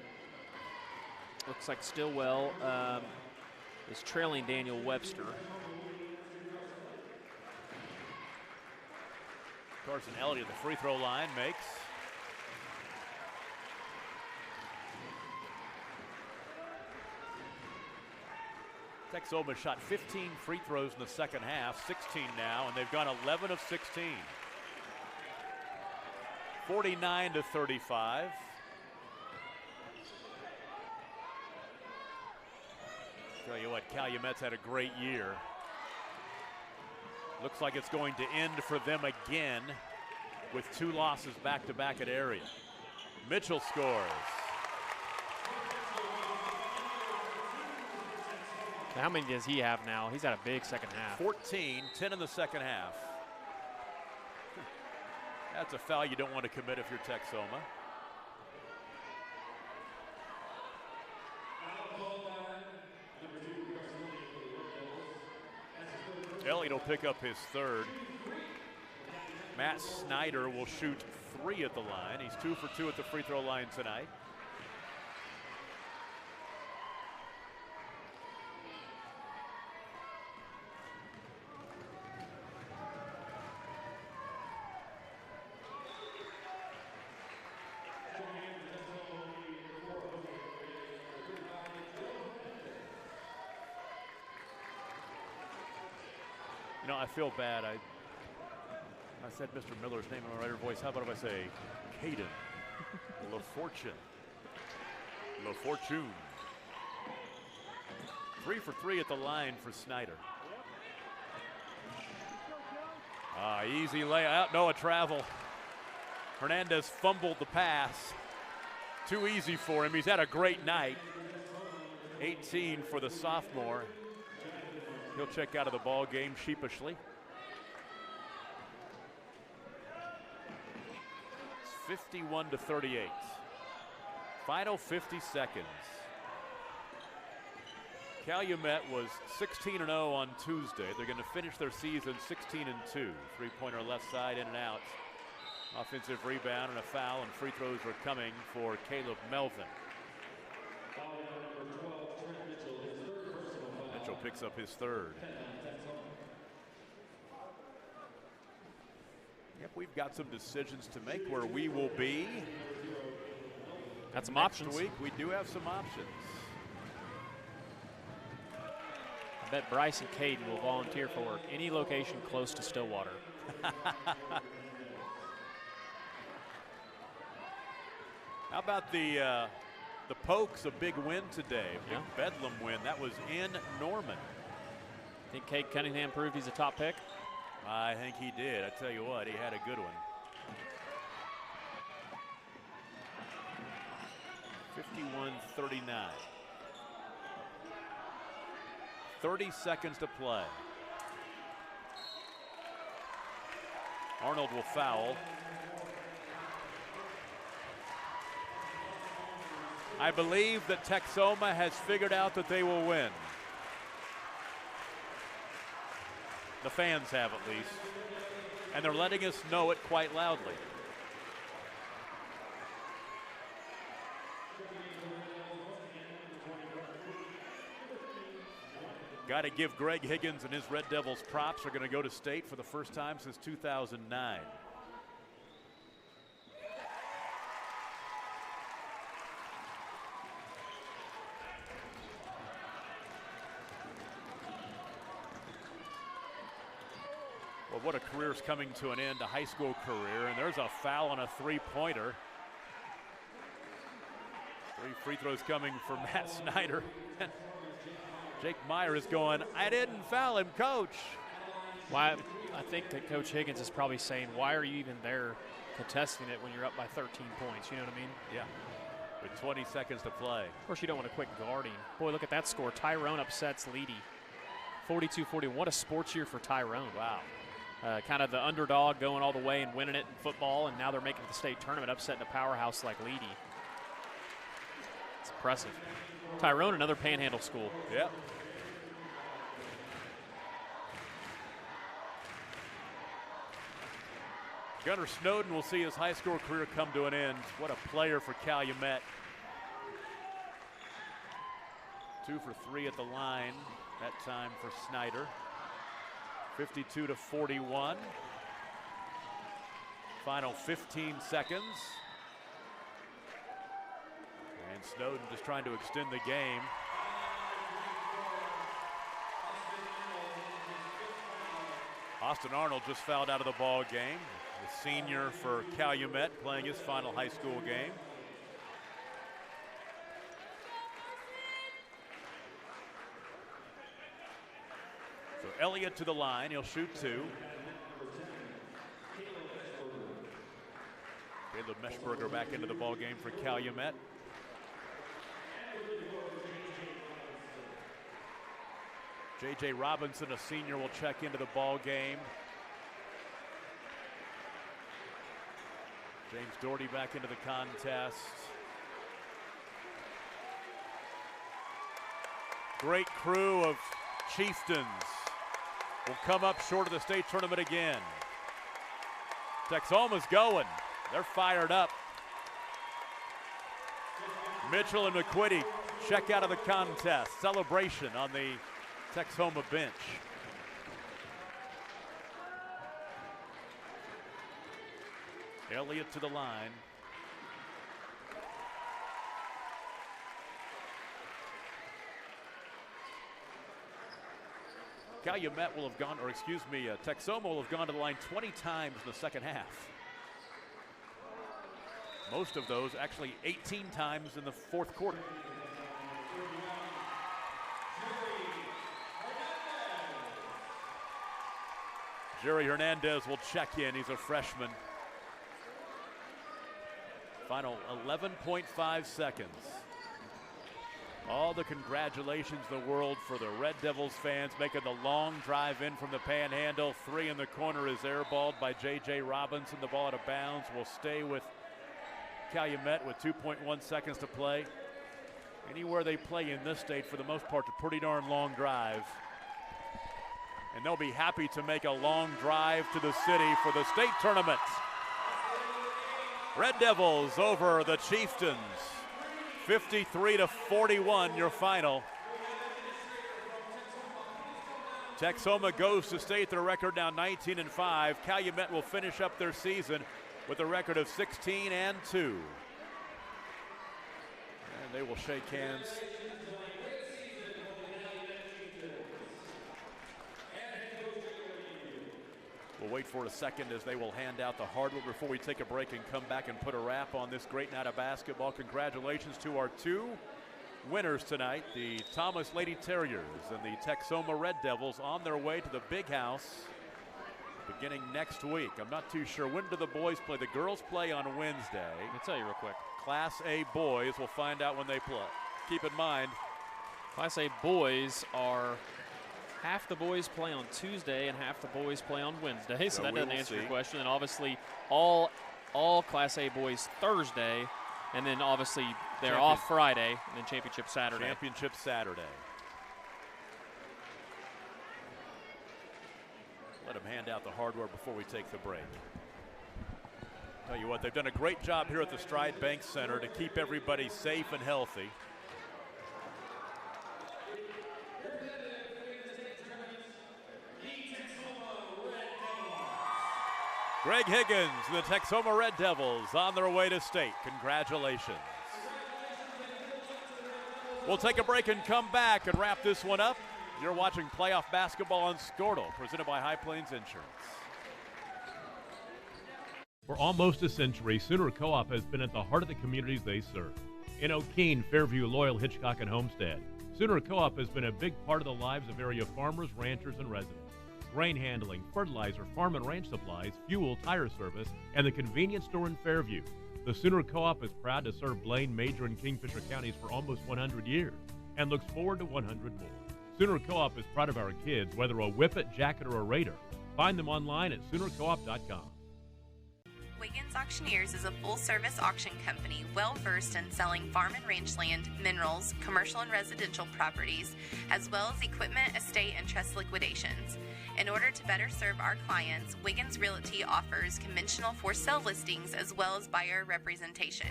Looks like Stillwell is trailing Daniel Webster. Carson Elliott at the free throw line makes. Texhoma shot 15 free throws in the second half, 16 now, and they've gone 11 of 16. 49-35. Tell you what, Calumet's had a great year. Looks like it's going to end for them again with 2 losses back-to-back at area. Mitchell scores. How many does he have now? He's had a big second half. 14, 10 in the second half. That's a foul you don't want to commit if you're Texhoma. Elliott will pick up his 3rd. Matt Snyder will shoot 3 at the line. He's 2 for 2 at the free throw line tonight. You know, I feel bad. I said Mr. Miller's name in my writer voice. How about if I say Caden LaFortune? LaFortune. 3 for 3 at the line for Snyder. Easy layup. No, a travel. Hernandez fumbled the pass. Too easy for him. He's had a great night. 18 for the sophomore. He'll check out of the ball game sheepishly. It's 51-38. Final 50 seconds. Calumet was 16-0 on Tuesday. They're going to finish their season 16-2. 3-pointer left side, in and out. Offensive rebound and a foul, and free throws are coming for Caleb Melvin. Mitchell picks up his third. Yep, we've got some decisions to make where we will be. Got some Next options. week, we do have some options. I bet Bryce and Caden will volunteer for any location close to Stillwater. How about the Pokes, a big win today, big Bedlam win. That was in Norman. Think Cade Cunningham proved he's a top pick? I think he did. I tell you what, he had a good one. 51-39. 30 seconds to play. Arnold will foul. I believe that Texhoma has figured out that they will win. The fans have, at least. And they're letting us know it quite loudly. Got to give Greg Higgins and his Red Devils props. Are going to go to state for the first time since 2009. Well, what a career's coming to an end, a high school career, and there's a foul on a three-pointer. 3 free throws coming for Matt Snyder. Jake Meyer is going, I didn't foul him, coach. Why? I think that Coach Higgins is probably saying, why are you even there contesting it when you're up by 13 points? You know what I mean? Yeah. With 20 seconds to play. Of course, you don't want to quit guarding. Boy, look at that score. Tyrone upsets Leedy. 42-41. What a sports year for Tyrone. Wow. Kind of the underdog going all the way and winning it in football, and now they're making it to the state tournament, upsetting a powerhouse like Leedy. It's impressive. Tyrone, another Panhandle school. Yep. Gunnar Snowden will see his high school career come to an end. What a player for Calumet. 2 for 3 at the line that time for Snyder. 52-41. Final 15 seconds. And Snowden just trying to extend the game. Austin Arnold just fouled out of the ball game. The senior for Calumet playing his final high school game. So Elliott to the line, he'll shoot 2. Caleb Meschberger back into the ball game for Calumet. J.J. Robinson, a senior, will check into the ball game. James Doherty back into the contest. Great crew of Chieftains will come up short of the state tournament again. Texhoma's going. They're fired up. Mitchell and McQuitty check out of the contest. Celebration on the Texhoma bench. Elliott to the line. Calumet will have gone, or excuse me, Texhoma will have gone to the line 20 times in the second half. Most of those actually 18 times in the fourth quarter. Jerry Hernandez will check in. He's a freshman. Final 11.5 seconds. All the congratulations in the world for the Red Devils fans making the long drive in from the Panhandle. 3 in the corner is airballed by J.J. Robinson. The ball out of bounds will stay with Calumet with 2.1 seconds to play. Anywhere they play in this state, for the most part, a pretty darn long drive. And they'll be happy to make a long drive to the city for the state tournament. Red Devils over the Chieftains. 53-41 your final. Texhoma goes to state. Their record now 19-5. Calumet will finish up their season with a record of 16-2. And they will shake hands. We'll wait for a second as they will hand out the hardwood before we take a break and come back and put a wrap on this great night of basketball. Congratulations to our two winners tonight, the Thomas Lady Terriers and the Texhoma Red Devils, on their way to the Big House beginning next week. I'm not too sure. When do the boys play? The girls play on Wednesday. I'll tell you real quick. Class A boys, we'll find out when they play. Keep in mind, Class A boys are half the boys play on Tuesday and half the boys play on Wednesday. So that doesn't answer your question. And obviously all Class A boys Thursday, and then obviously they're off Friday, and then championship Saturday. Championship Saturday. Let them hand out the hardware before we take the break. Tell you what, they've done a great job here at the Stride Bank Center to keep everybody safe and healthy. Greg Higgins and the Texhoma Red Devils on their way to state. Congratulations. We'll take a break and come back and wrap this one up. You're watching playoff basketball on Skortle, presented by High Plains Insurance. For almost a century, Sooner Co-op has been at the heart of the communities they serve. In O'Keene, Fairview, Loyal, Hitchcock, and Homestead, Sooner Co-op has been a big part of the lives of area farmers, ranchers, and residents. Grain handling, fertilizer, farm and ranch supplies, fuel, tire service, and the convenience store in Fairview. The Sooner Co-op is proud to serve Blaine, Major, and Kingfisher counties for almost 100 years and looks forward to 100 more. Sooner Co-op is proud of our kids, whether a Whippet, Jacket, or a Raider. Find them online at SoonerCoop.com. Wiggins Auctioneers is a full-service auction company well-versed in selling farm and ranch land, minerals, commercial and residential properties, as well as equipment, estate, and trust liquidations. In order to better serve our clients, Wiggins Realty offers conventional for-sale listings as well as buyer representation.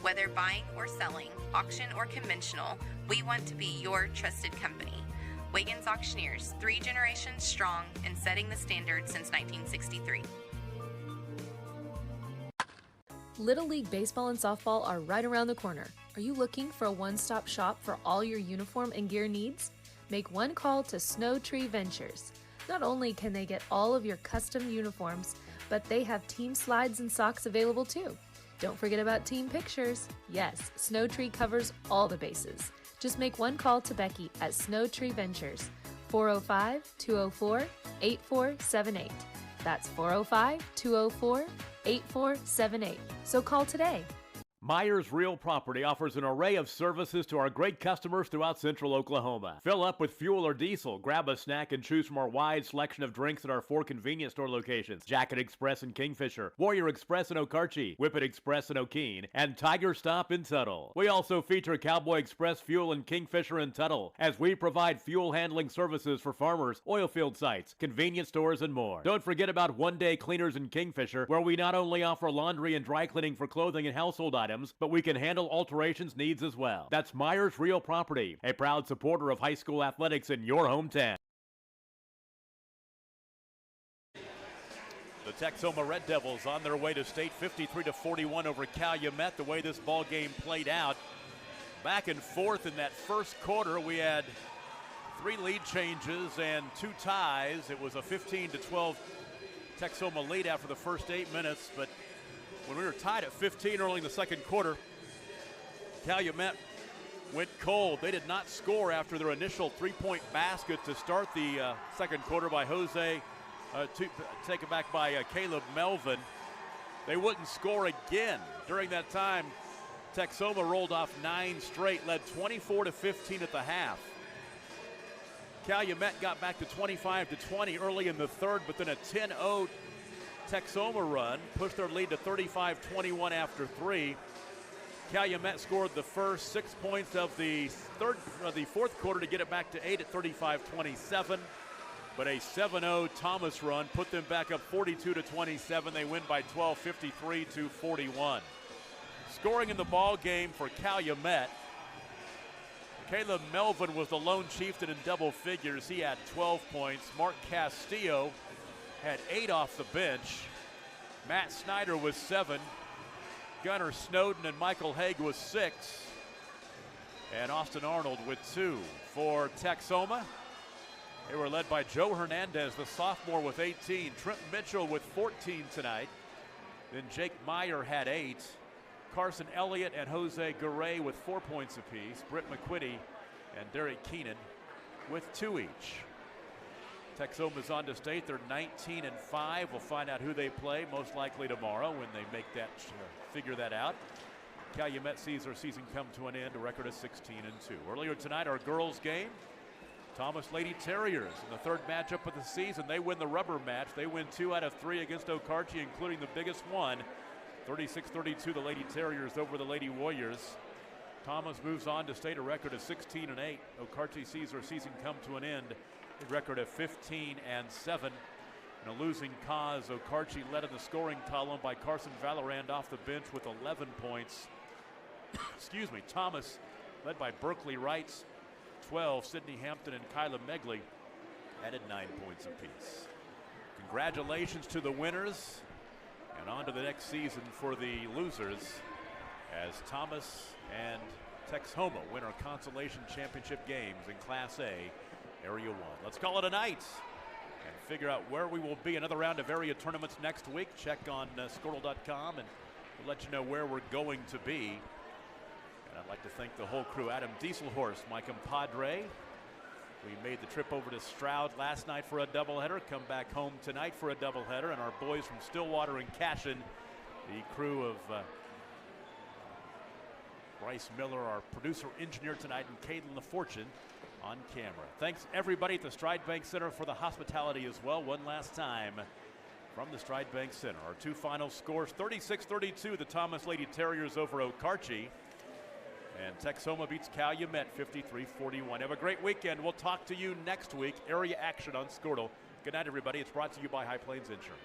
Whether buying or selling, auction or conventional, we want to be your trusted company. Wiggins Auctioneers, 3 generations strong and setting the standard since 1963. Little League Baseball and Softball are right around the corner. Are you looking for a one-stop shop for all your uniform and gear needs? Make one call to Snow Tree Ventures. Not only can they get all of your custom uniforms, but they have team slides and socks available too. Don't forget about team pictures. Yes, Snow Tree covers all the bases. Just make one call to Becky at Snow Tree Ventures, 405-204-8478. That's 405-204-8478. So call today. Myers Real Property offers an array of services to our great customers throughout central Oklahoma. Fill up with fuel or diesel, grab a snack, and choose from our wide selection of drinks at our 4 convenience store locations: Jacket Express in Kingfisher, Warrior Express in Okarche, Whippet Express in O'Keene, and Tiger Stop in Tuttle. We also feature Cowboy Express Fuel in Kingfisher and Tuttle, as we provide fuel handling services for farmers, oil field sites, convenience stores, and more. Don't forget about One Day Cleaners in Kingfisher, where we not only offer laundry and dry cleaning for clothing and household items, but we can handle alterations needs as well. That's Myers Real Property, a proud supporter of high school athletics in your hometown. The Texhoma Red Devils on their way to state, 53-41 over Calumet. The way this ball game played out, back and forth in that first quarter, we had 3 lead changes and 2 ties. It was a 15-12 Texhoma lead after the first 8 minutes, but when we were tied at 15 early in the second quarter, Calumet went cold. They did not score after their initial 3-point basket to start the second quarter by Jose, taken back by Caleb Melvin. They wouldn't score again. During that time, Texhoma rolled off 9 straight, led 24-15 at the half. Calumet got back to 25-20 early in the third, but then a 10-0 Texhoma run pushed their lead to 35-21 after 3. Calumet scored the first 6 points of the fourth quarter to get it back to 8 at 35-27. But a 7-0 Thomas run put them back up 42-27. They win by 12, 53-41. Scoring in the ball game for Calumet, Caleb Melvin was the lone chieftain in double figures. He had 12 points. Mark Castillo had 8 off the bench. Matt Snyder was 7. Gunnar Snowden and Michael Haig was 6. And Austin Arnold with 2. For Texhoma, they were led by Joe Hernandez, the sophomore, with 18. Trent Mitchell with 14 tonight. Then Jake Meyer had 8. Carson Elliott and Jose Garay with 4 points apiece. Britt McQuitty and Derek Keenan with 2 each. Texhoma's on to state. They're 19-5. We'll find out who they play most likely tomorrow when they make that figure that out. Calumet sees their season come to an end, a record of 16-2. Earlier tonight, our girls game, Thomas Lady Terriers in the third matchup of the season. They win the rubber match. They win 2 out of 3 against Okarche, including the biggest one. 36-32, the Lady Terriers over the Lady Warriors. Thomas moves on to state, a record of 16-8. Okarche sees their season come to an end, a record of 15-7. In a losing cause, Okarche led in the scoring column by Carson Valorand off the bench with 11 points. Excuse me. Thomas led by Berkeley Wrights, 12. Sydney Hampton and Kyla Megley added 9 points apiece. Congratulations to the winners, and on to the next season for the losers as Thomas and Texhoma win our consolation championship games in Class A, Area 1. Let's call it a night and figure out where we will be. Another round of area tournaments next week. Check on Squirtle.com and we'll let you know where we're going to be. And I'd like to thank the whole crew. Adam Dieselhorst, my compadre. We made the trip over to Stroud last night for a doubleheader, come back home tonight for a doubleheader, and our boys from Stillwater and Cashin, the crew of Bryce Miller, our producer engineer tonight, and Caden LaFortune on camera. Thanks everybody at the Stride Bank Center for the hospitality as well. One last time from the Stride Bank Center. Our 2 final scores, 36-32, the Thomas Lady Terriers over Okarche. And Texhoma beats Calumet 53-41. Have a great weekend. We'll talk to you next week. Area action on Squirtle. Good night, everybody. It's brought to you by High Plains Insurance.